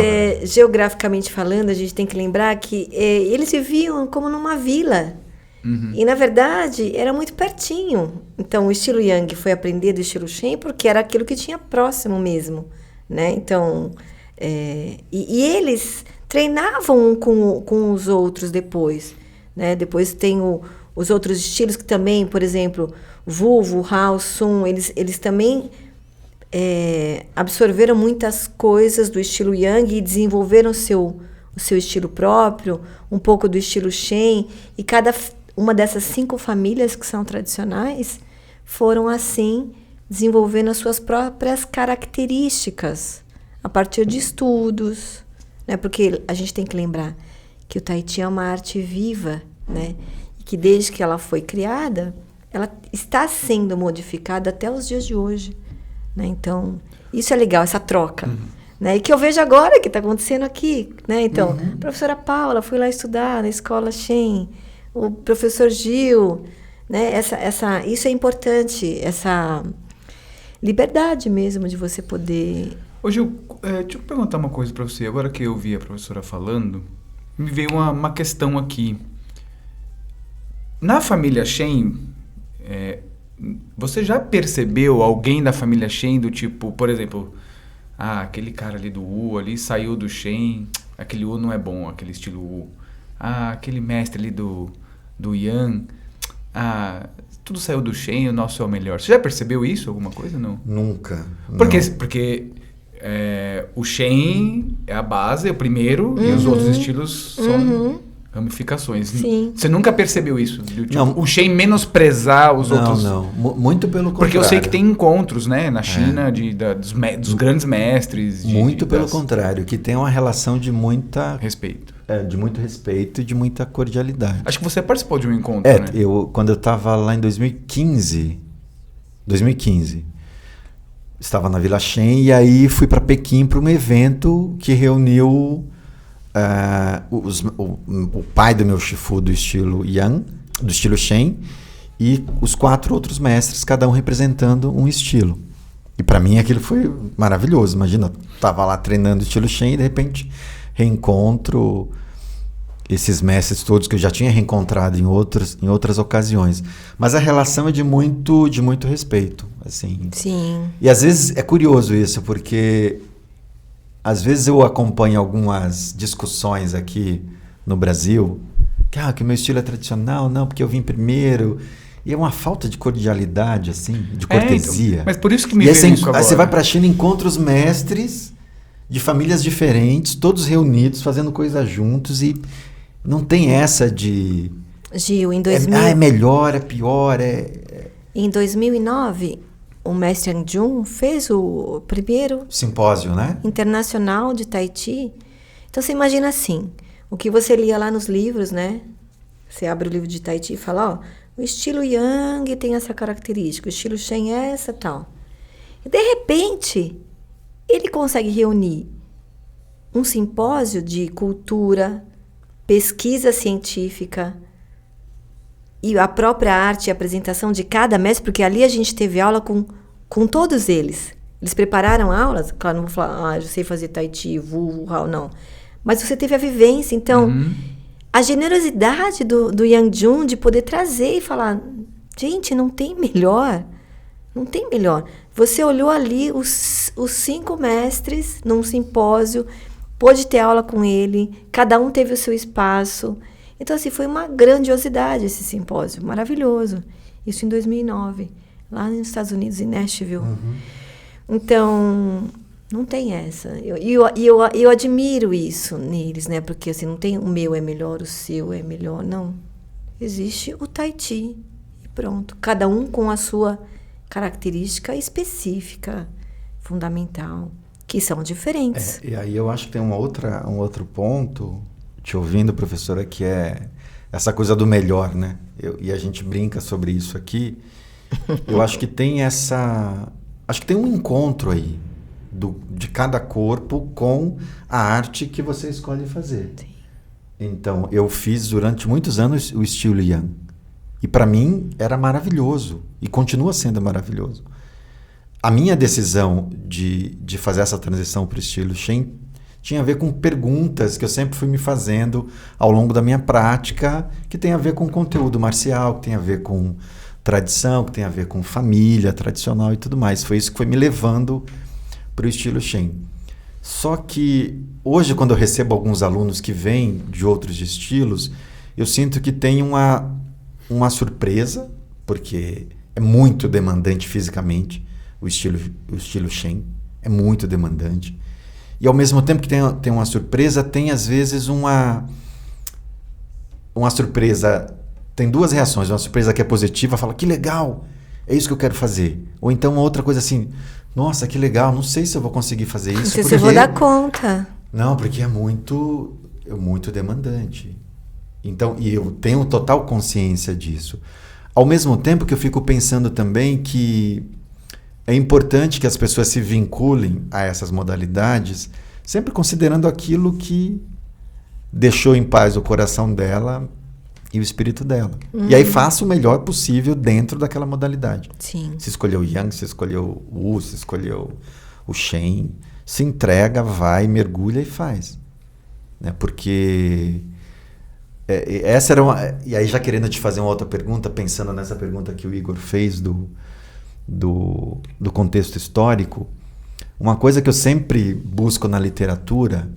geograficamente falando, a gente tem que lembrar que eles viviam como numa vila. E, na verdade, era muito pertinho. Então, o estilo Yang foi aprender do estilo Shen porque era aquilo que tinha próximo mesmo, né? Então, e eles treinavam um com os outros depois, né? Depois tem os outros estilos que também, por exemplo, Wu, Hao, Sun, eles também absorveram muitas coisas do estilo Yang e desenvolveram o seu estilo próprio, um pouco do estilo Shen, e cada uma dessas 5 famílias que são tradicionais foram, assim, desenvolvendo as suas próprias características a partir de estudos, né? Porque a gente tem que lembrar que o Tai Chi é uma arte viva, né? E que desde que ela foi criada, ela está sendo modificada até os dias de hoje, né? Então, isso é legal, essa troca. Né? E que eu vejo agora que está acontecendo aqui, né? Então, a professora Paula foi lá estudar na escola Shen, o professor Gil, né? Isso é importante, essa liberdade mesmo de você poder... Ô Gil, deixa eu perguntar uma coisa para você. Agora que eu vi a professora falando, me veio uma questão aqui. Na família Shen, você já percebeu alguém da família Shen do tipo, por exemplo, aquele cara ali do Wu ali saiu do Shen, aquele Wu não é bom, aquele estilo Wu. Aquele mestre ali do Yang, tudo saiu do Shen e o nosso é o melhor. Você já percebeu isso, alguma coisa, não? Nunca. Porque o Shen é a base, é o primeiro, e os outros estilos são ramificações. Sim. Você nunca percebeu isso? Tipo, Não. o Shen menosprezar os outros? Não. Muito pelo contrário. Porque eu sei que tem encontros, né, na China, dos grandes mestres. Muito pelo contrário, que tem uma relação de muita... Respeito. de muito respeito e de muita cordialidade. Acho que você participou de um encontro, né? Quando eu estava lá em 2015, estava na Vila Shen e aí fui para Pequim para um evento que reuniu o pai do meu Shifu do estilo Yang, do estilo Shen, e os 4 outros mestres, cada um representando um estilo. E para mim aquilo foi maravilhoso. Imagina, eu estava lá treinando estilo Shen e de repente reencontro esses mestres todos que eu já tinha reencontrado em outras ocasiões. Mas a relação é de muito respeito, assim. Sim. E às vezes é curioso isso, porque às vezes eu acompanho algumas discussões aqui no Brasil, que o meu estilo é tradicional, não, porque eu vim primeiro. E é uma falta de cordialidade, assim, de cortesia. Então, mas por isso que me veio isso agora. Aí você vai para a China e encontra os mestres de famílias diferentes, todos reunidos, fazendo coisas juntos, e não tem essa de... Gil, em 2000... é melhor, é pior, Em 2009, o mestre Yang Jun fez o primeiro... simpósio, né? Internacional de Tai Chi. Então, você imagina assim, o que você lia lá nos livros, né? Você abre o livro de Tai Chi e fala, o estilo Yang tem essa característica, o estilo Shen é essa, tal. E, de repente, ele consegue reunir um simpósio de cultura, pesquisa científica e a própria arte e apresentação de cada mestre, porque ali a gente teve aula com todos eles. Eles prepararam aulas, claro, não vou falar, eu sei fazer Tai Chi, Wu, Hao, não. Mas você teve a vivência, então, a generosidade do Yang Jun de poder trazer e falar, gente, não tem melhor. Você olhou ali os 5 mestres num simpósio, pôde ter aula com ele, cada um teve o seu espaço. Então, assim, foi uma grandiosidade esse simpósio, maravilhoso. Isso em 2009, lá nos Estados Unidos, em Nashville. Então, não tem essa. Eu admiro isso neles, né? Porque, assim, não tem o meu é melhor, o seu é melhor, não. Existe o Tai Chi e pronto. Cada um com a sua característica específica, fundamental, que são diferentes. E aí eu acho que tem um outro ponto, te ouvindo, professora, que é essa coisa do melhor, né? E a gente brinca sobre isso aqui. Eu acho que tem acho que tem um encontro aí de cada corpo com a arte que você escolhe fazer. Sim. Então, eu fiz durante muitos anos o estilo Yang. E para mim era maravilhoso. E continua sendo maravilhoso. A minha decisão de fazer essa transição para o estilo Shen tinha a ver com perguntas que eu sempre fui me fazendo ao longo da minha prática, que tem a ver com conteúdo marcial, que tem a ver com tradição, que tem a ver com família tradicional e tudo mais. Foi isso que foi me levando para o estilo Shen. Só que hoje, quando eu recebo alguns alunos que vêm de outros estilos, eu sinto que tem uma surpresa, porque é muito demandante fisicamente. O estilo Shen é muito demandante. E ao mesmo tempo que tem uma surpresa, tem às vezes uma surpresa. Tem 2 reações. Uma surpresa que é positiva, fala, que legal, é isso que eu quero fazer. Ou então uma outra coisa assim, nossa, que legal, não sei se eu vou conseguir fazer isso. Não sei se eu vou dar conta. Não, porque é muito demandante. Então, e eu tenho total consciência disso. Ao mesmo tempo que eu fico pensando também que é importante que as pessoas se vinculem a essas modalidades, sempre considerando aquilo que deixou em paz o coração dela e o espírito dela. E aí faça o melhor possível dentro daquela modalidade. Sim. Se escolheu o Yang, se escolheu o Wu, se escolheu o Shen, se entrega, vai, mergulha e faz. Né? Porque essa era uma... E aí já querendo te fazer uma outra pergunta, pensando nessa pergunta que o Igor fez do contexto histórico, uma coisa que eu sempre busco na literatura,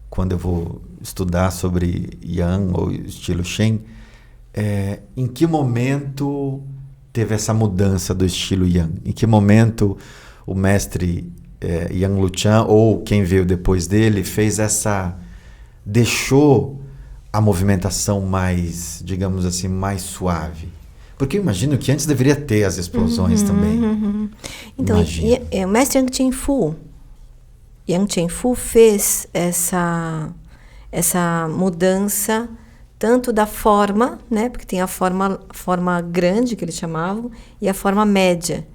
quando eu vou estudar sobre Yang ou estilo Shen, é em que momento teve essa mudança do estilo Yang? Em que momento o mestre Yang Luchan, ou quem veio depois dele, deixou a movimentação mais, digamos assim, mais suave? Porque eu imagino que antes deveria ter as explosões também. Então, o mestre Yang Chen-Fu fez essa mudança tanto da forma, né, porque tem a forma grande, que eles chamavam, e a forma média.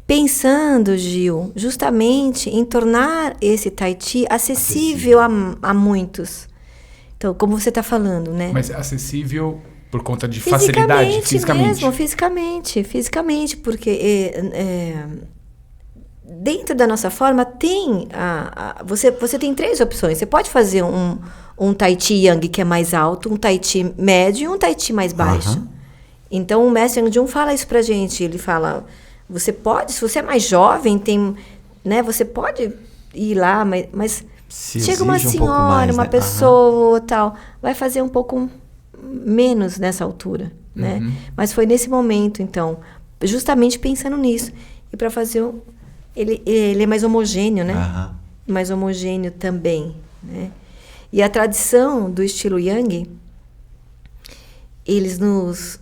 Pensando, Gil, justamente em tornar esse Tai Chi acessível a muitos. Então, como você está falando, né? Mas acessível por conta de facilidade, fisicamente? Mesmo, fisicamente, porque dentro da nossa forma tem você tem 3 opções. Você pode fazer um Tai Chi Yang que é mais alto, um Tai Chi médio e um Tai Chi mais baixo. Então o mestre Yang Jun fala isso pra gente. Ele fala, você pode, se você é mais jovem, né, você pode ir lá, mas chega uma senhora, uma pessoa, tal, vai fazer um pouco menos nessa altura, né? Mas foi nesse momento, então, justamente pensando nisso. E para fazer ele é mais homogêneo, né? Mais homogêneo também, né? E a tradição do estilo Yang, eles nos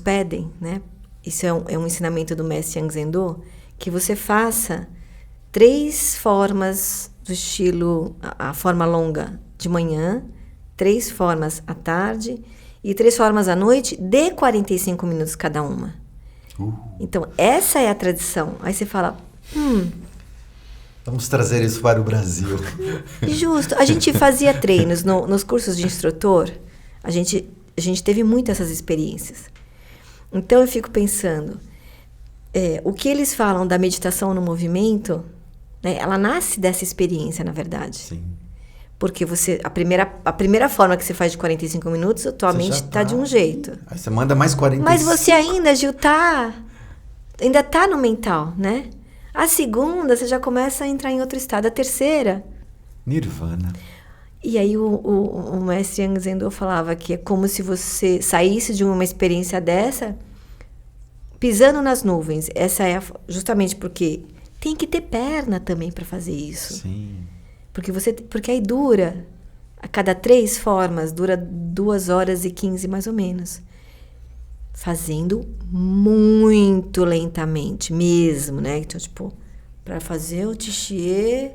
pedem, né? Isso é um ensinamento do mestre Yang Zendo, que você faça 3 formas do estilo, a forma longa de manhã, 3 formas à tarde e 3 formas à noite, de 45 minutos cada uma. Então, essa é a tradição. Aí você fala, vamos trazer isso para o Brasil. Justo. A gente fazia treinos nos cursos de instrutor, a gente teve muito essas experiências. Então, eu fico pensando, o que eles falam da meditação no movimento, né, ela nasce dessa experiência, na verdade. Sim. Porque a primeira forma que você faz de 45 minutos, a tua mente está de um jeito. Aí você manda mais 45. Mas você ainda, Gil, ainda tá no mental, né? A segunda, você já começa a entrar em outro estado. A terceira... Nirvana. E aí o mestre Yang Zendo falava que é como se você saísse de uma experiência dessa pisando nas nuvens. Essa é justamente porque tem que ter perna também para fazer isso. Sim. Porque aí dura, a cada 3 formas, dura 2 horas e 15 mais ou menos. Fazendo muito lentamente mesmo, né? Então, tipo, para fazer o Tixiê,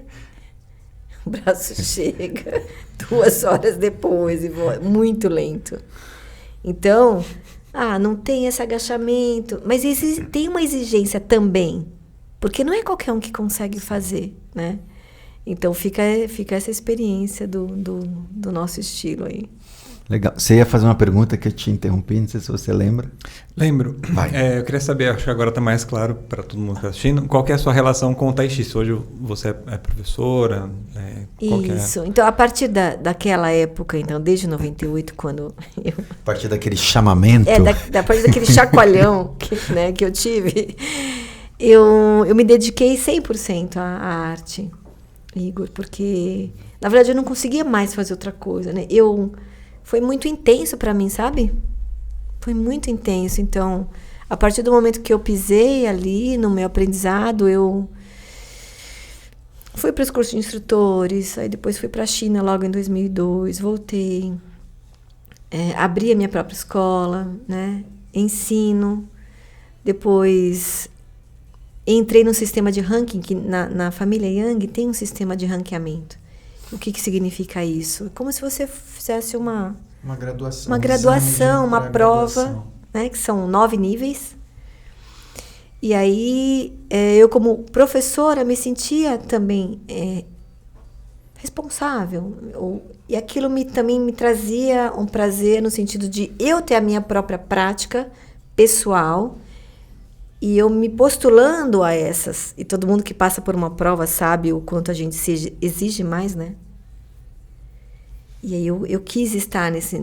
o braço chega 2 horas depois, muito lento. Então, não tem esse agachamento, mas tem uma exigência também, porque não é qualquer um que consegue fazer, né? Então fica essa experiência do nosso estilo aí. Legal. Você ia fazer uma pergunta que eu te interrompi, não sei se você lembra. Lembro. Vai. Eu queria saber, acho que agora está mais claro para todo mundo que está assistindo, qual que é a sua relação com o Tai Chi? Hoje você é professora? Isso. Então, a partir daquela época, então, desde 98, quando eu... A partir daquele chamamento. A partir daquele chacoalhão que eu tive, eu me dediquei 100% à arte, Igor, porque, na verdade, eu não conseguia mais fazer outra coisa, né? Foi muito intenso para mim, sabe? Foi muito intenso. Então, a partir do momento que eu pisei ali no meu aprendizado, eu fui para os cursos de instrutores, aí depois fui para a China logo em 2002, voltei, abri a minha própria escola, né? Ensino, depois entrei no sistema de ranking, que na família Yang tem um sistema de ranqueamento. O que significa isso? É como se você fizesse uma graduação, uma prova, né, que são 9 níveis. E aí, eu como professora me sentia também responsável. E aquilo também me trazia um prazer no sentido de eu ter a minha própria prática pessoal e eu me postulando a essas. E todo mundo que passa por uma prova sabe o quanto a gente se exige mais, né? E aí eu quis estar nesse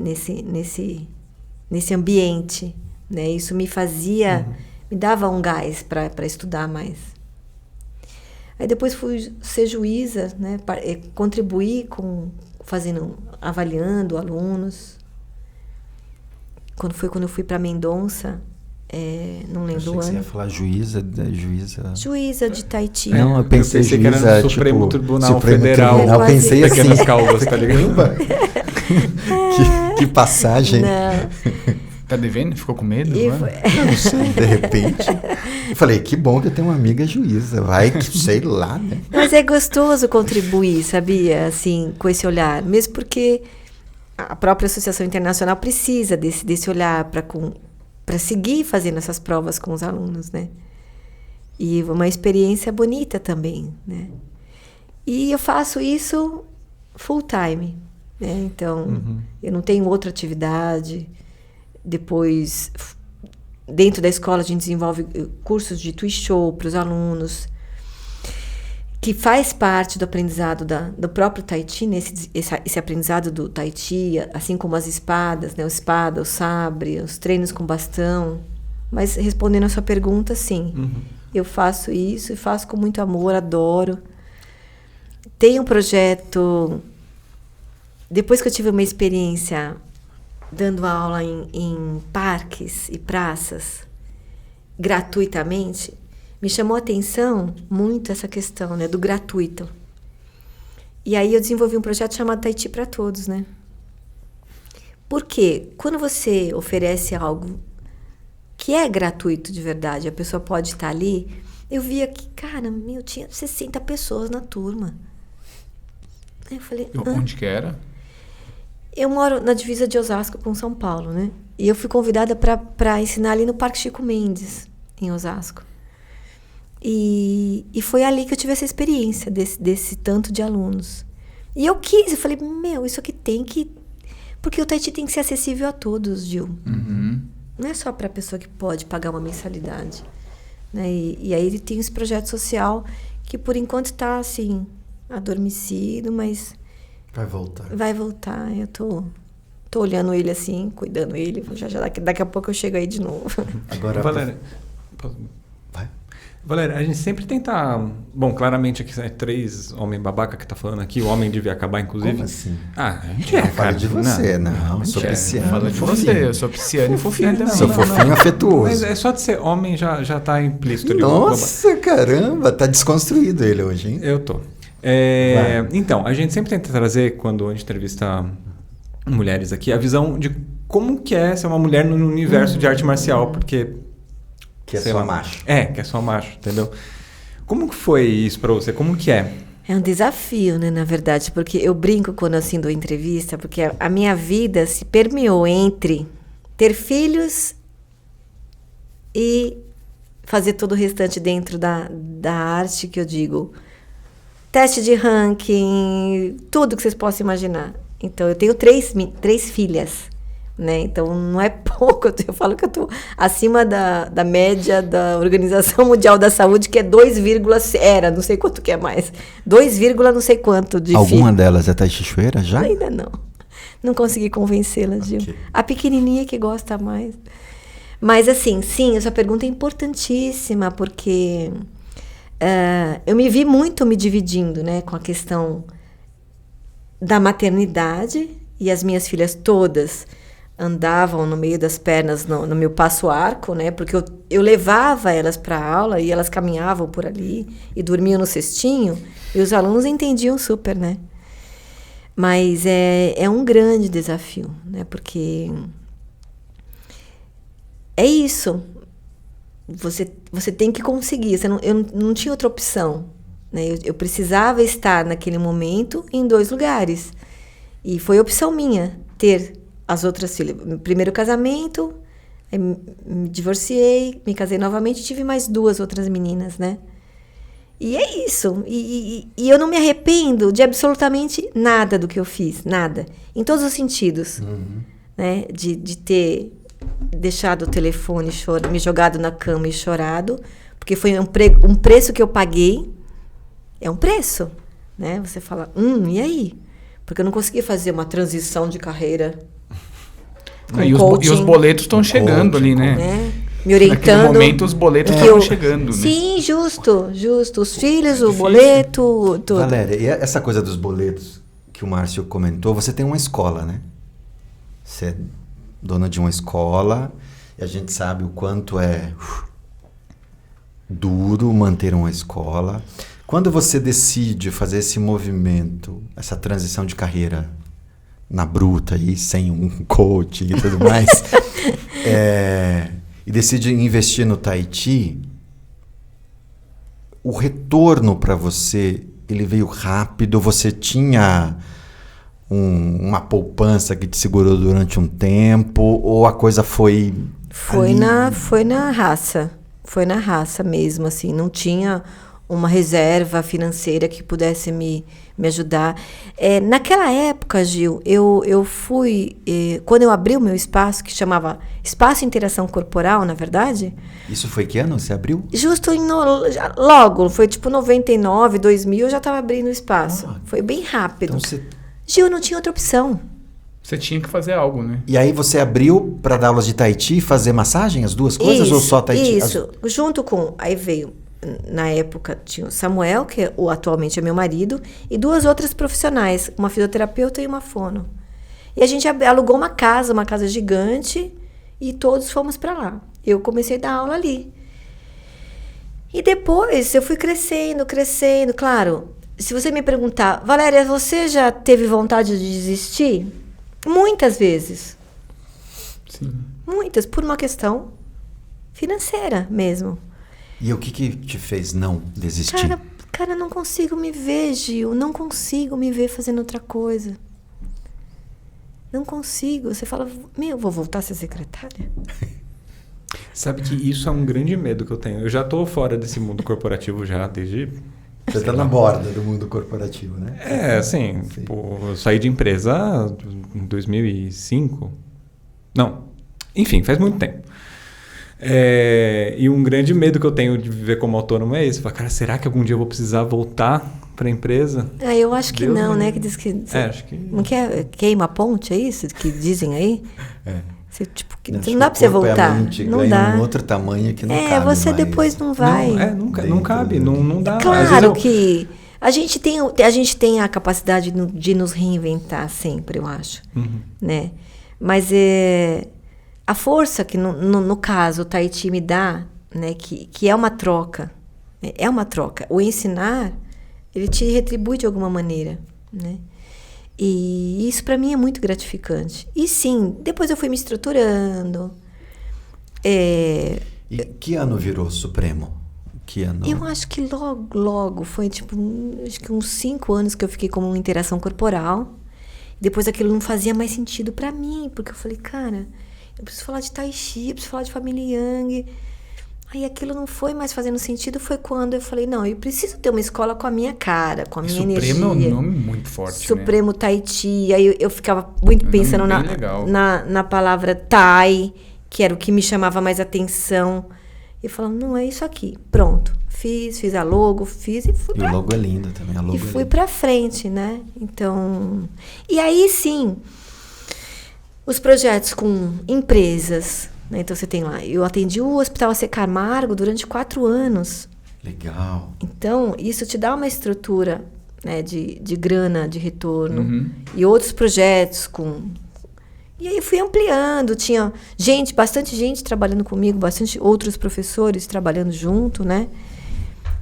ambiente, né? Isso me fazia, me dava um gás para estudar mais. Aí depois fui ser juíza, né? Contribuir avaliando alunos. quando eu fui para Mendonça, não lembro o ano. Você ia falar juíza. Juíza de Tahiti. Não, eu pensei que era no Supremo Tribunal Federal. Tribunal, pensei assim. Pequenas Calvas, tá ligado? que passagem. Não. Tá devendo? Ficou com medo? Não sei, de repente. Eu falei, que bom que eu tenho uma amiga juíza. Vai que, sei lá, né? Mas é gostoso contribuir, sabia? Assim, com esse olhar. Mesmo porque a própria Associação Internacional precisa desse olhar para seguir fazendo essas provas com os alunos, né? E uma experiência bonita também, né? E eu faço isso full time, né? Então, eu não tenho outra atividade. Depois, dentro da escola, a gente desenvolve cursos de Tuichô para os alunos, que faz parte do aprendizado do próprio Tahiti, né? Esse aprendizado do Tahiti, assim como as espadas, né? O sabre, os treinos com bastão. Mas respondendo a sua pergunta, sim. Eu faço isso e faço com muito amor, adoro. Tem um projeto... Depois que eu tive uma experiência dando aula em parques e praças, gratuitamente, me chamou a atenção muito essa questão, né, do gratuito. E aí eu desenvolvi um projeto chamado Tahiti para Todos, né? Porque quando você oferece algo que é gratuito de verdade, a pessoa pode estar ali, eu via que, cara, tinha 60 pessoas na turma. Aí eu falei... Onde que era? Eu moro na divisa de Osasco com São Paulo, né? E eu fui convidada para ensinar ali no Parque Chico Mendes, em Osasco. E foi ali que eu tive essa experiência desse tanto de alunos. E eu falei, isso aqui tem que... Porque o Tahiti tem que ser acessível a todos, Gil. Não é só para a pessoa que pode pagar uma mensalidade. Né? E aí ele tem esse projeto social que, por enquanto, está, assim, adormecido, mas... Vai voltar. Eu tô olhando ele assim, cuidando ele. Já daqui a pouco eu chego aí de novo. Agora, Valéria, Valéria, a gente sempre tenta... Bom, claramente aqui é 3 homens babaca que tá falando aqui. O homem devia acabar, inclusive. Como assim? A gente é, cara. de você, não. Eu sou pisciano. Fala de você, eu sou pisciano e fofinho também. Sou fofinho e afetuoso. Mas é só de ser homem já tá implícito ali. Nossa, caramba, tá desconstruído ele hoje, hein? Eu tô. Então, a gente sempre tenta trazer, quando a gente entrevista mulheres aqui, a visão de como que é ser uma mulher no universo de arte marcial, porque... Que é só macho. Que é só macho, entendeu? Como que foi isso pra você? Como que é? É um desafio, né, na verdade, porque eu brinco quando assim dou entrevista, porque a minha vida se permeou entre ter filhos e fazer todo o restante dentro da arte, que eu digo... Teste de ranking, tudo que vocês possam imaginar. Então, eu tenho 3 filhas, né? Então, não é pouco. Eu falo que eu estou acima da média da Organização Mundial da Saúde, que é 2, era, não sei quanto que é mais. 2, não sei quanto de Alguma filho. delas é taichichoeira já? Ainda não. Não consegui convencê-la, Gil. Okay. A pequenininha que gosta mais. Mas, assim, sim, essa pergunta é importantíssima, porque... eu me vi muito me dividindo, né, com a questão da maternidade, e as minhas filhas todas andavam no meio das pernas no meu passo-arco, né, porque eu levava elas para a aula e elas caminhavam por ali e dormiam no cestinho, e os alunos entendiam super, né. Mas é um grande desafio, né, porque é isso. Você tem que conseguir. Eu não tinha outra opção. Né? Eu precisava estar naquele momento em 2 lugares. E foi opção minha ter as outras filhas. Meu primeiro casamento, me divorciei, me casei novamente e tive mais 2 outras meninas, né? E é isso. E eu não me arrependo de absolutamente nada do que eu fiz. Nada. Em todos os sentidos. Né? De ter... deixado o telefone, me jogado na cama e chorado, porque foi um preço que eu paguei. É um preço, né? Você fala, e aí? Porque eu não consegui fazer uma transição de carreira. E os boletos estão chegando ali, né? Me orientando. Naquele momento os boletos estão chegando, sim, né? Justo. Os filhos, o boleto, tudo. Valéria, e essa coisa dos boletos que o Márcio comentou, você tem uma escola, né? Você dona de uma escola, e a gente sabe o quanto é duro manter uma escola. Quando você decide fazer esse movimento, essa transição de carreira na bruta aí, sem um coach e tudo mais, e decide investir no Tahiti, o retorno para você, ele veio rápido? Você tinha uma poupança que te segurou durante um tempo? Ou a coisa foi... Foi na raça. Foi na raça mesmo, assim. Não tinha uma reserva financeira que pudesse me ajudar. Naquela época, Gil, eu fui... quando eu abri o meu espaço, que chamava Espaço Interação Corporal, na verdade... Isso foi que ano você abriu? Justo logo, foi tipo 99, 2000, eu já estava abrindo o espaço. Foi bem rápido. Então Gil, eu não tinha outra opção. Você tinha que fazer algo, né? E aí você abriu para dar aulas de Tahiti e fazer massagem, as duas coisas, Isso, ou só Tahiti? Isso, junto com... Aí veio, na época, tinha o Samuel, que atualmente é meu marido, e 2 outras profissionais, uma fisioterapeuta e uma fono. E a gente alugou uma casa gigante, e todos fomos para lá. Eu comecei a dar aula ali. E depois eu fui crescendo. Claro, se você me perguntar, Valéria, você já teve vontade de desistir? Muitas vezes. Sim. Muitas, por uma questão financeira mesmo. E o que te fez não desistir? Cara, não consigo me ver, Gil. Não consigo me ver fazendo outra coisa. Não consigo. Você fala, vou voltar a ser secretária? Sabe que isso é um grande medo que eu tenho. Eu já tô fora desse mundo corporativo já desde... Você tá na borda do mundo corporativo, né? Assim, tipo, eu saí de empresa em 2005. Não, enfim, faz muito tempo. E um grande medo que eu tenho de viver como autônomo é esse. Cara, será que algum dia eu vou precisar voltar para a empresa? Eu acho que Deus não, né? Que diz que... acho que... Não queima a ponte, é isso que dizem aí? Você, não dá para você corpo voltar. E a mente não ganha dá. Um outro tamanho que não cabe você mais. Depois não vai. Não cabe, não dá. Claro que a gente tem a capacidade de nos reinventar sempre, eu acho. Uhum. Né? Mas a força que, no caso, o Tahiti me dá, né, que é uma troca. É uma troca. O ensinar, ele te retribui de alguma maneira, né? E isso para mim é muito gratificante. E sim, depois eu fui me estruturando. E que ano virou Supremo? Que ano? Eu acho que logo foi acho que uns 5 anos que eu fiquei como interação corporal. Depois aquilo não fazia mais sentido para mim, porque eu falei, cara, eu preciso falar de Tai Chi, eu preciso falar de família Yang. Aí aquilo não foi mais fazendo sentido, foi quando eu falei, não, eu preciso ter uma escola com a minha cara, com a minha energia. Supremo é um nome muito forte, Supremo, né? Tahiti. Aí eu ficava muito pensando na palavra Thai, que era o que me chamava mais atenção. E eu falava, não, é isso aqui. Pronto. Fiz a logo, e fui E o logo é lindo também, a logo e fui pra frente, né? Então... E aí, sim, os projetos com empresas... Então, você tem lá... Eu atendi o Hospital AC Camargo durante 4 anos. Legal. Então, isso te dá uma estrutura, né, de grana, de retorno. Uhum. E outros projetos com... E aí, eu fui ampliando. Tinha bastante gente trabalhando comigo, bastante outros professores trabalhando junto, né?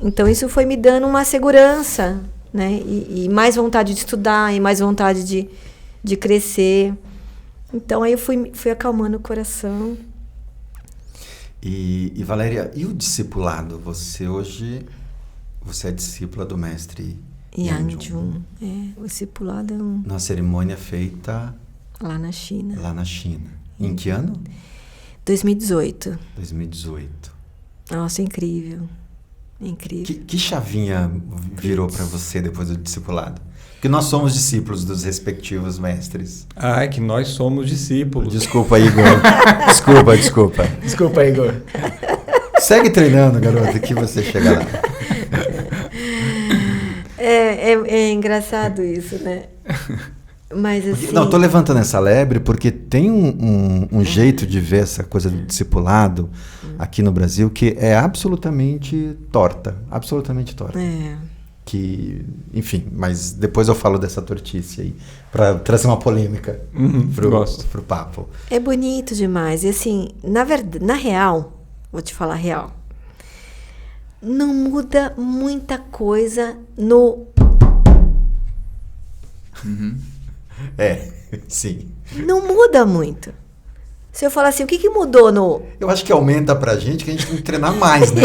Então, isso foi me dando uma segurança, né? E mais vontade de estudar, e mais vontade de crescer. Então, aí eu fui acalmando o coração. E Valéria, e o discipulado? Você é discípula do mestre Yang Jun. O discipulado é uma cerimônia feita... Lá na China. Em que ano? 2018. 2018. Nossa, incrível. Incrível. Que chavinha virou para você depois do discipulado? Porque nós somos discípulos dos respectivos mestres. É que nós somos discípulos. Desculpa, Igor. Desculpa. Desculpa, Igor. Segue treinando, garota, que você chega lá. É engraçado isso, né? Mas assim... Não, tô levantando essa lebre porque tem um jeito de ver essa coisa do discipulado aqui no Brasil que é absolutamente torta. Absolutamente torta. enfim, mas depois eu falo dessa tortice aí, para trazer uma polêmica pro papo. É bonito demais. E assim, na real, vou te falar a real, não muda muita coisa no... Sim. Não muda muito. Se eu falar assim, o que mudou no... Eu acho que aumenta pra gente que a gente tem que treinar mais, né?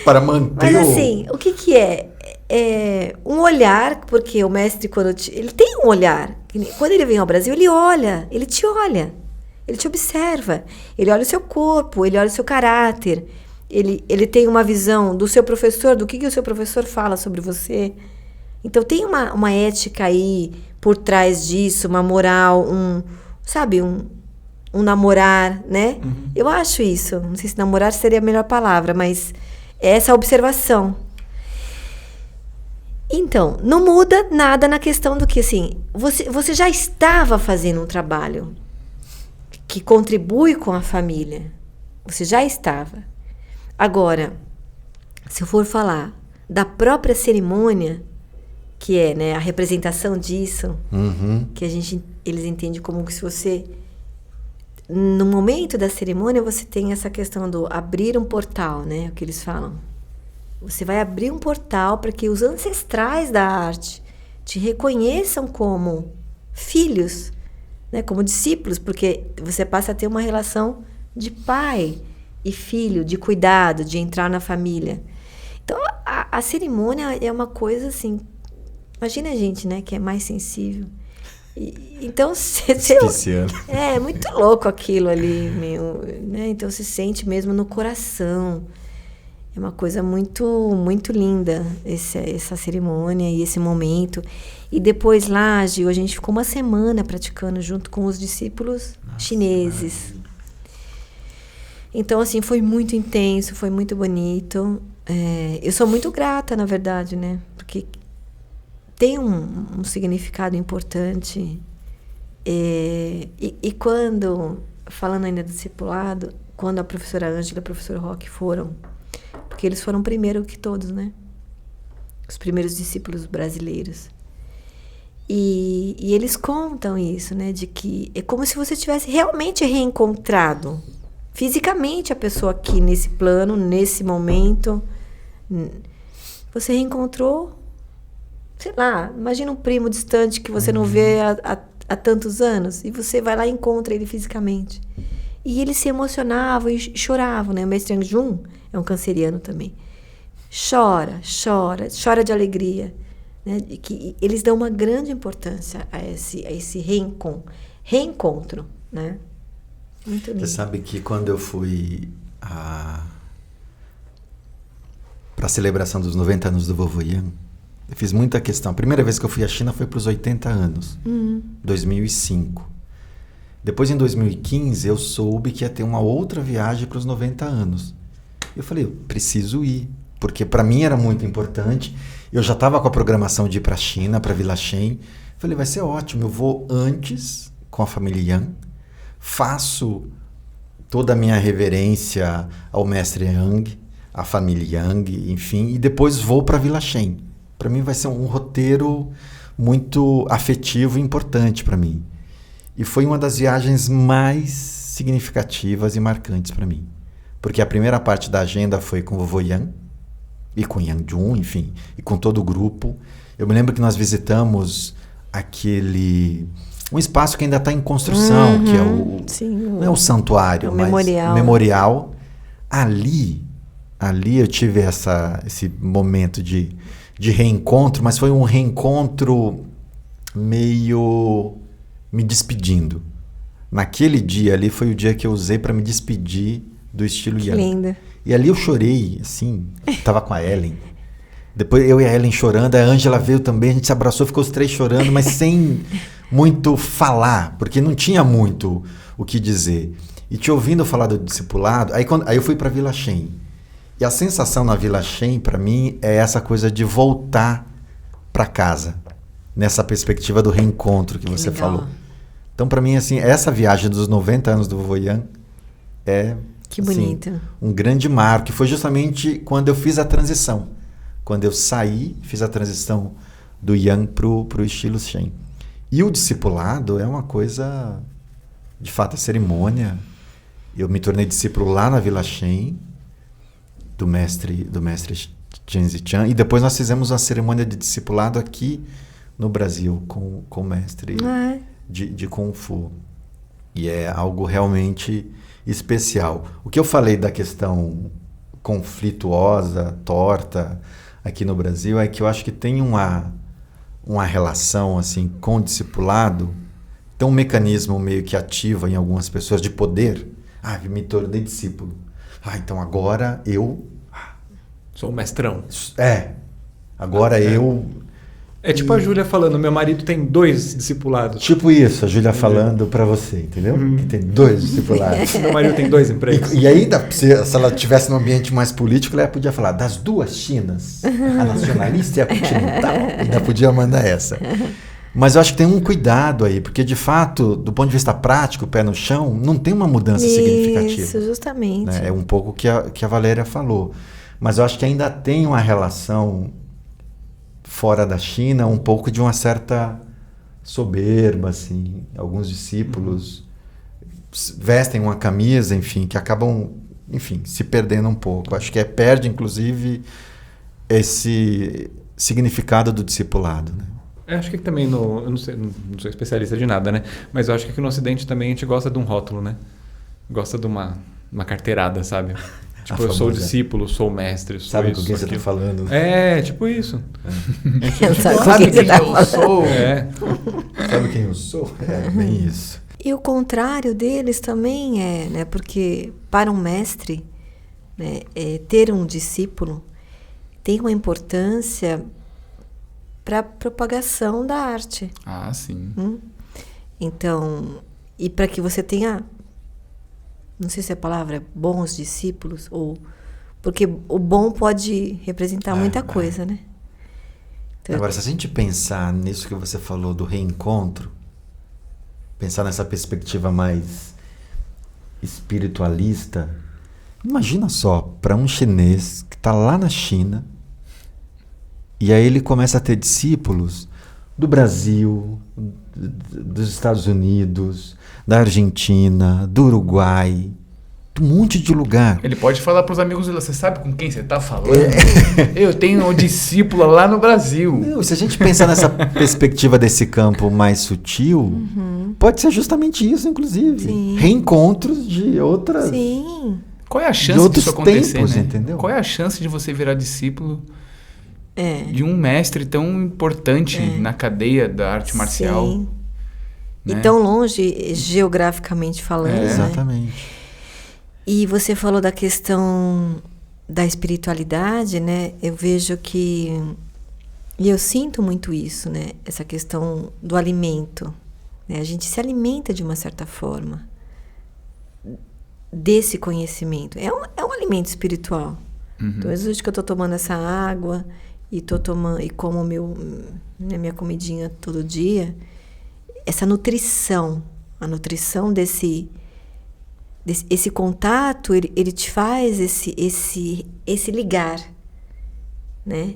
Para manter. Mas assim, o que é? É um olhar, porque o mestre, ele tem um olhar. Quando ele vem ao Brasil, ele olha, ele te observa. Ele olha o seu corpo, ele olha o seu caráter. Ele tem uma visão do seu professor, do que o seu professor fala sobre você. Então tem uma ética aí por trás disso, uma moral, um namorar, né? Eu acho isso. Não sei se namorar seria a melhor palavra, mas é essa observação. Então, não muda nada na questão do que, assim, você já estava fazendo um trabalho que contribui com a família. Você já estava. Agora, se eu for falar da própria cerimônia, que é, né, a representação disso, que eles entendem como que se você... No momento da cerimônia, você tem essa questão do abrir um portal, né? O que eles falam. Você vai abrir um portal para que os ancestrais da arte te reconheçam como filhos, né? Como discípulos, porque você passa a ter uma relação de pai e filho, de cuidado, de entrar na família. Então, a cerimônia é uma coisa assim... Imagina a gente, né? Que é mais sensível. Então, é muito louco aquilo ali, né? Então, se sente mesmo no coração. É uma coisa muito, muito linda essa cerimônia e esse momento. E depois lá, Gil, a gente ficou uma semana praticando junto com os discípulos chineses. Então, assim, foi muito intenso, foi muito bonito. Eu sou muito grata, na verdade, né? Porque tem um significado importante. E quando, falando ainda do discipulado, quando a professora Ângela e o professor Roque foram, porque eles foram primeiro que todos, né? Os primeiros discípulos brasileiros. E eles contam isso, né? De que é como se você tivesse realmente reencontrado fisicamente a pessoa aqui nesse plano, nesse momento. Você reencontrou, sei lá, imagina um primo distante que você não vê há tantos anos, e você vai lá e encontra ele fisicamente. E eles se emocionavam e choravam, né? O mestre Yang Jun é um canceriano também. Chora de alegria, né? E que eles dão uma grande importância a esse reencontro, né? Muito lindo. Você sabe que quando eu fui para a celebração dos 90 anos do Vovô Yang, eu fiz muita questão. A primeira vez que eu fui à China foi para os 80 anos, 2005. Depois, em 2015, eu soube que ia ter uma outra viagem para os 90 anos. Eu falei, eu preciso ir, porque para mim era muito importante. Eu já estava com a programação de ir para a China, para Vila Shen. Falei, vai ser ótimo, eu vou antes com a família Yang, faço toda a minha reverência ao mestre Yang, à família Yang, enfim, e depois vou para Vila Shen. Para mim vai ser um roteiro muito afetivo e importante para mim. E foi uma das viagens mais significativas e marcantes para mim. Porque a primeira parte da agenda foi com o Vovô Yang e com Yang Jun, enfim, e com todo o grupo. Eu me lembro que nós visitamos um espaço que ainda está em construção, que é não é o santuário, mas memorial. O memorial. Ali eu tive esse momento de reencontro, mas foi um reencontro meio me despedindo. Naquele dia ali foi o dia que eu usei para me despedir do estilo Yang. Linda. E ali eu chorei, assim, tava com a Ellen. Depois eu e a Ellen chorando, a Ângela veio também, a gente se abraçou, ficou os três chorando, mas sem muito falar, porque não tinha muito o que dizer. E te ouvindo falar do discipulado, aí eu fui para Vila Shen. E a sensação na Vila Shen, para mim, é essa coisa de voltar para casa, nessa perspectiva do reencontro que você falou. Então, para mim, assim, essa viagem dos 90 anos do Vovô Yang é que bonito. Assim, um grande marco. Foi justamente quando eu fiz a transição. quando eu saí, fiz a transição do Yang pro estilo Shen. E o discipulado é uma coisa, de fato, é cerimônia. Eu me tornei discípulo lá na Vila Shen, do mestre Chen Zichan, e depois nós fizemos a cerimônia de discipulado aqui no Brasil, com o mestre de Kung Fu. E é algo realmente especial. O que eu falei da questão conflituosa, torta, aqui no Brasil, é que eu acho que tem uma relação assim, com o discipulado, tem um mecanismo meio que ativa em algumas pessoas de poder. Me tornei discípulo. Então agora eu... Sou o mestrão. Agora eu... É tipo a Júlia falando, meu marido tem 2 discipulados. Tipo isso, a Júlia falando pra você, entendeu? Que tem 2 discipulados. Meu marido tem 2 empregos. E ainda, se ela estivesse num ambiente mais político, ela podia falar das 2 Chinas, a nacionalista e a continental. Ainda podia mandar essa. Mas eu acho que tem um cuidado aí, porque de fato, do ponto de vista prático, pé no chão, não tem uma mudança significativa. Isso, justamente. Né? É um pouco o que a Valéria falou. Mas eu acho que ainda tem uma relação fora da China, um pouco de uma certa soberba, assim. Alguns discípulos vestem uma camisa, enfim, que acabam, enfim, se perdendo um pouco. Acho que perde, inclusive, esse significado do discipulado, né? Eu acho que também, eu não sou especialista de nada, né? Mas eu acho que aqui no Ocidente também a gente gosta de um rótulo, né? Gosta de uma carteirada, sabe? Tipo, eu sou discípulo, sou mestre, sou sabe isso, com quem você tá falando? Tipo isso. Sabe quem eu sou? Sabe quem eu sou? Bem isso. E o contrário deles também né? Porque para um mestre, né, ter um discípulo tem uma importância para a propagação da arte. Sim. Então, e para que você tenha, não sei se a palavra é bons discípulos, porque o bom pode representar muita coisa, né? Então, agora, se a gente pensar nisso que você falou do reencontro, pensar nessa perspectiva mais espiritualista, imagina só, para um chinês que está lá na China, e aí ele começa a ter discípulos do Brasil, dos Estados Unidos, da Argentina, do Uruguai, de um monte de lugar. Ele pode falar para os amigos dele, você sabe com quem você está falando? Eu tenho um discípulo lá no Brasil. Não, se a gente pensar nessa perspectiva desse campo mais sutil, pode ser justamente isso, inclusive. Sim. Reencontros de outras... Sim. Qual é a chance disso acontecer, tempos, né? Entendeu? Qual é a chance de você virar discípulo de um mestre tão importante na cadeia da arte marcial? Sim. Né? E tão longe, geograficamente falando. Né? Exatamente. E você falou da questão da espiritualidade, né? Eu vejo que... E eu sinto muito isso, né? Essa questão do alimento. Né? A gente se alimenta de uma certa forma desse conhecimento. É um alimento espiritual. Então, hoje que eu estou tomando essa água e como minha comidinha todo dia, essa nutrição, a nutrição desse contato, ele te faz esse ligar, né?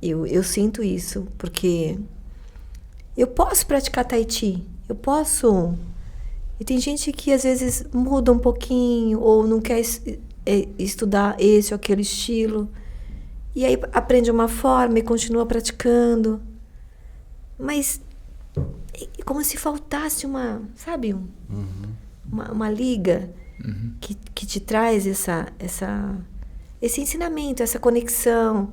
Eu sinto isso, porque eu posso praticar Tai Chi, eu posso... E tem gente que às vezes muda um pouquinho, ou não quer estudar esse ou aquele estilo, e aí aprende uma forma e continua praticando. Mas é como se faltasse uma liga que te traz esse ensinamento, essa conexão,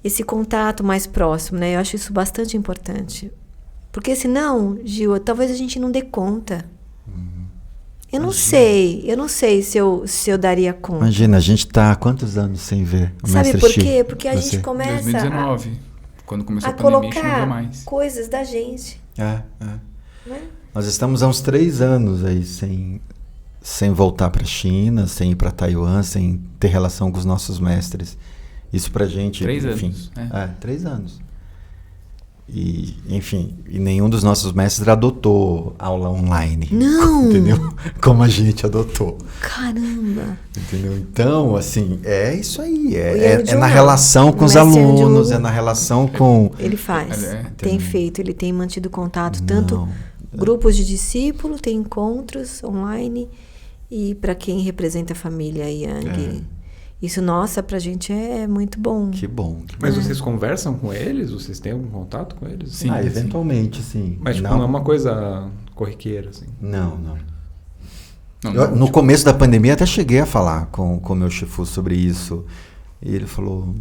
esse contato mais próximo, né? Eu acho isso bastante importante. Porque senão, Gil, talvez a gente não dê conta. Eu não sei se eu daria conta. Imagina, a gente está há quantos anos sem ver o Sabe Mestre por Xi? quê? Porque a gente começa 2019, quando começou a a pandemia, a gente não colocar viu mais. coisas da gente. Né? Nós estamos há uns 3 anos aí sem voltar para a China, sem ir para Taiwan, sem ter relação com os nossos mestres. Isso pra gente, 3 enfim, anos. 3 anos. E, enfim, e nenhum dos nossos mestres adotou aula online. Não! Entendeu? Como a gente adotou. Caramba! Entendeu? Então, assim, é isso aí. O É Yang Jun na não. relação com O os mestre Yang alunos, Jun, é na relação com... Ele faz. Tem feito, ele tem mantido contato. Não. Tanto grupos de discípulos, tem encontros online. E para quem representa a família Yang... Isso, nossa, pra gente é muito bom. Que bom. Mas vocês conversam com eles? Vocês têm algum contato com eles? Sim. Eventualmente, sim. Mas tipo, não é uma coisa corriqueira, assim. Não. Não, No começo da pandemia até cheguei a falar com o meu Shifu sobre isso. E ele falou...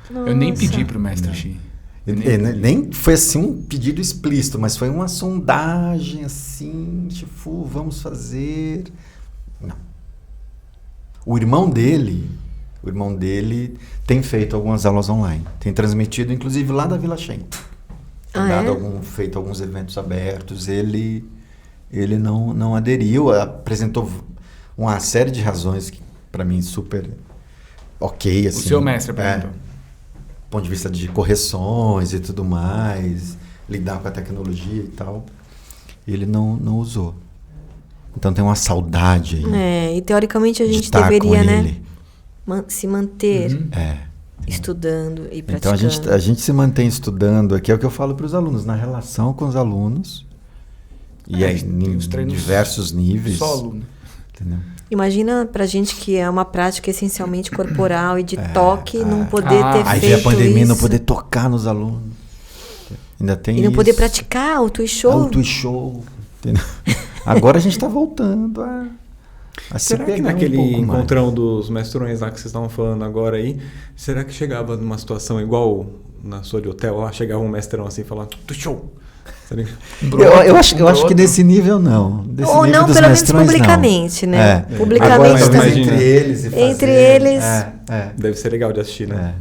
Eu nem pedi pro mestre Xi. Nem foi assim um pedido explícito, mas foi uma sondagem assim, Shifu, vamos fazer... Não. O irmão dele tem feito algumas aulas online. Tem transmitido, inclusive, lá da Vila Shen. Tem feito alguns eventos abertos. Ele não aderiu, apresentou uma série de razões que, para mim, super ok. Assim, o seu mestre apresentou. Do ponto de vista de correções e tudo mais, lidar com a tecnologia e tal. Ele não usou. Então tem uma saudade aí. E teoricamente a gente deveria, né? Se manter estudando e praticando. Então a gente se mantém estudando aqui, é o que eu falo para os alunos, na relação com os alunos. E em diversos níveis. Só aluno. Entendeu? Imagina pra gente que é uma prática essencialmente corporal e de toque, não poder ter feito isso. Aí vem a pandemia, não poder tocar nos alunos. Ainda tem e não isso. poder praticar o Tui Show. O Tui Show. Entendeu? Agora a gente está voltando a será que naquele encontrão dos mestrões lá que vocês estavam falando agora aí, será que chegava numa situação igual na sua de hotel, lá chegava um mestrão assim falando Tui Show? Eu acho que nesse nível não. Ou não, pelo menos publicamente, não. né? Publicamente agora, entre eles e fazer, entre eles. Deve ser legal de assistir, né?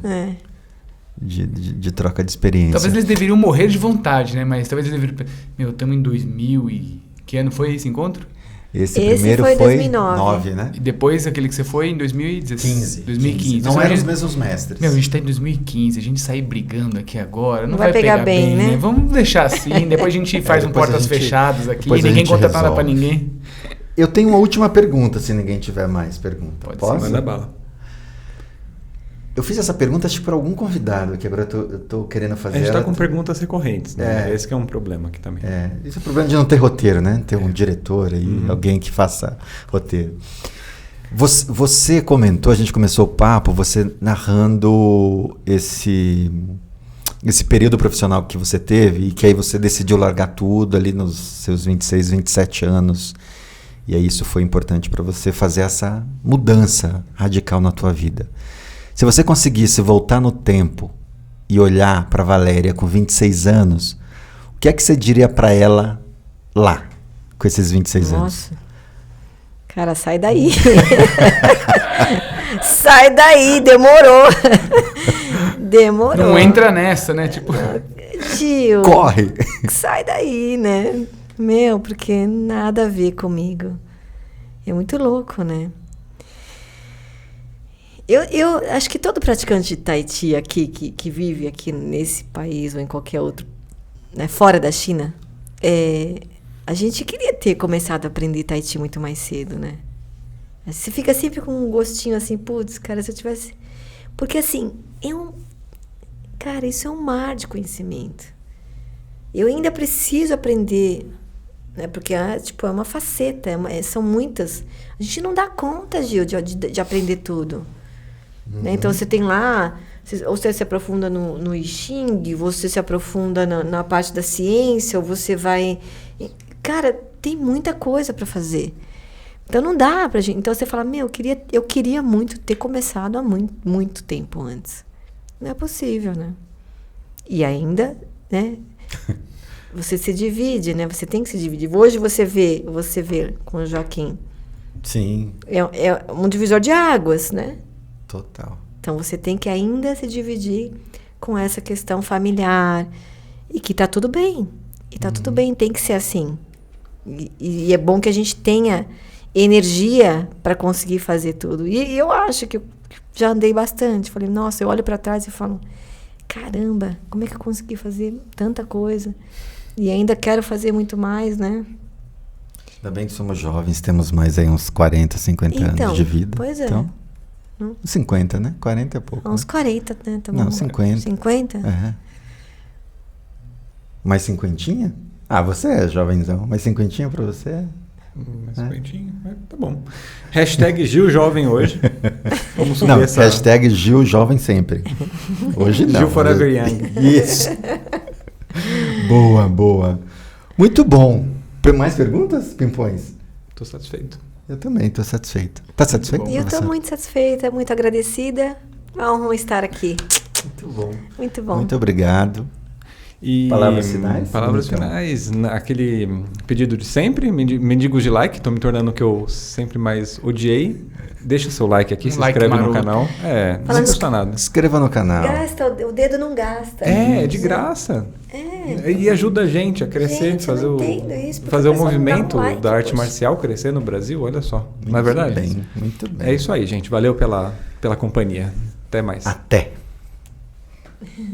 De troca de experiência. Talvez eles deveriam morrer de vontade, né? Mas talvez eles deveriam... Meu, estamos em 2000 e... Que ano foi esse encontro? Esse primeiro foi 2009, né? E depois aquele que você foi em 2015. 2015. Não eram os mesmos mestres. Meu, a gente tá em 2015, a gente sair brigando aqui agora, não vai pegar bem, né? Vamos deixar assim, depois a gente faz portas fechadas aqui, ninguém conta nada pra ninguém. Eu tenho uma última pergunta, se ninguém tiver mais pergunta. Pode ser, manda bala. Eu fiz essa pergunta, acho que para algum convidado, que agora eu tô querendo fazer. A gente está com perguntas recorrentes, né? Esse que é um problema aqui também. Esse é o problema de não ter roteiro, né? Ter um diretor aí, alguém que faça roteiro. Você comentou, a gente começou o papo, você narrando esse período profissional que você teve e que aí você decidiu largar tudo ali nos seus 26, 27 anos. E aí isso foi importante para você fazer essa mudança radical na tua vida. Se você conseguisse voltar no tempo e olhar para Valéria com 26 anos, o que é que você diria para ela lá, com esses 26 anos? Nossa. Cara, sai daí. Sai daí, demorou. Demorou. Não entra nessa, né? Tipo... Tio. Corre. Sai daí, né? Meu, porque nada a ver comigo. É muito louco, né? Eu acho que todo praticante de Tai Chi aqui, que vive aqui nesse país ou em qualquer outro, né, fora da China, a gente queria ter começado a aprender Tai Chi muito mais cedo, né? Você fica sempre com um gostinho assim, putz, cara, se eu tivesse... Porque assim, cara, isso é um mar de conhecimento. Eu ainda preciso aprender, né? Porque é uma faceta, são muitas. A gente não dá conta, Gil, de aprender tudo. Né? Então você tem lá, ou você se aprofunda no I Ching, você se aprofunda na parte da ciência, ou você vai... Cara, tem muita coisa para fazer. Então não dá pra gente... Então você fala, eu queria muito ter começado há muito, muito tempo antes. Não é possível, né? E ainda, né? Você se divide, né? Você tem que se dividir. Hoje você vê com o Joaquim. Sim. É um divisor de águas, né? Total. Então você tem que ainda se dividir com essa questão familiar e que tá tudo bem. E tá tudo bem, tem que ser assim. E é bom que a gente tenha energia para conseguir fazer tudo. E eu acho que eu já andei bastante. Falei, nossa, eu olho para trás e falo, caramba, como é que eu consegui fazer tanta coisa? E ainda quero fazer muito mais, né? Ainda bem que somos jovens, temos mais aí uns 40, 50 anos de vida. Pois é. Então, 50, né? 40 é pouco. Uns né? 40, né? Não, 50. 50? É. Mais cinquentinha? Ah, você é jovenzão. Mais cinquentinha pra você é? Mais cinquentinha, tá bom. Hashtag Gil Jovem hoje. Vamos subir Não, essa... hashtag Gil Jovem sempre. Hoje não. Gil Forever Young. Isso. Boa, boa. Muito bom. Mais perguntas, Pimpões? Tô satisfeito. Eu também tô satisfeito. Tá satisfeito? E eu tô professor? muito satisfeita, muito agradecida. É uma honra estar aqui. Muito bom. Muito bom. Muito obrigado. E Palavras finais? Palavras Então. finais. Aquele pedido de sempre, mendigos de like, tô me tornando o que eu sempre mais odiei. Deixa seu like aqui, se Like inscreve no maroto. canal. Não custa nada. Inscreva no canal. Gasta, o dedo não gasta. É de graça. E ajuda a gente a crescer, Gente, fazer eu o não entendo isso, porque fazer a o pessoa não dá um movimento like, da arte poxa. marcial crescer no Brasil, olha só. Não é verdade? Bem, muito bem. É isso aí, gente. Valeu pela companhia. Até mais. Até.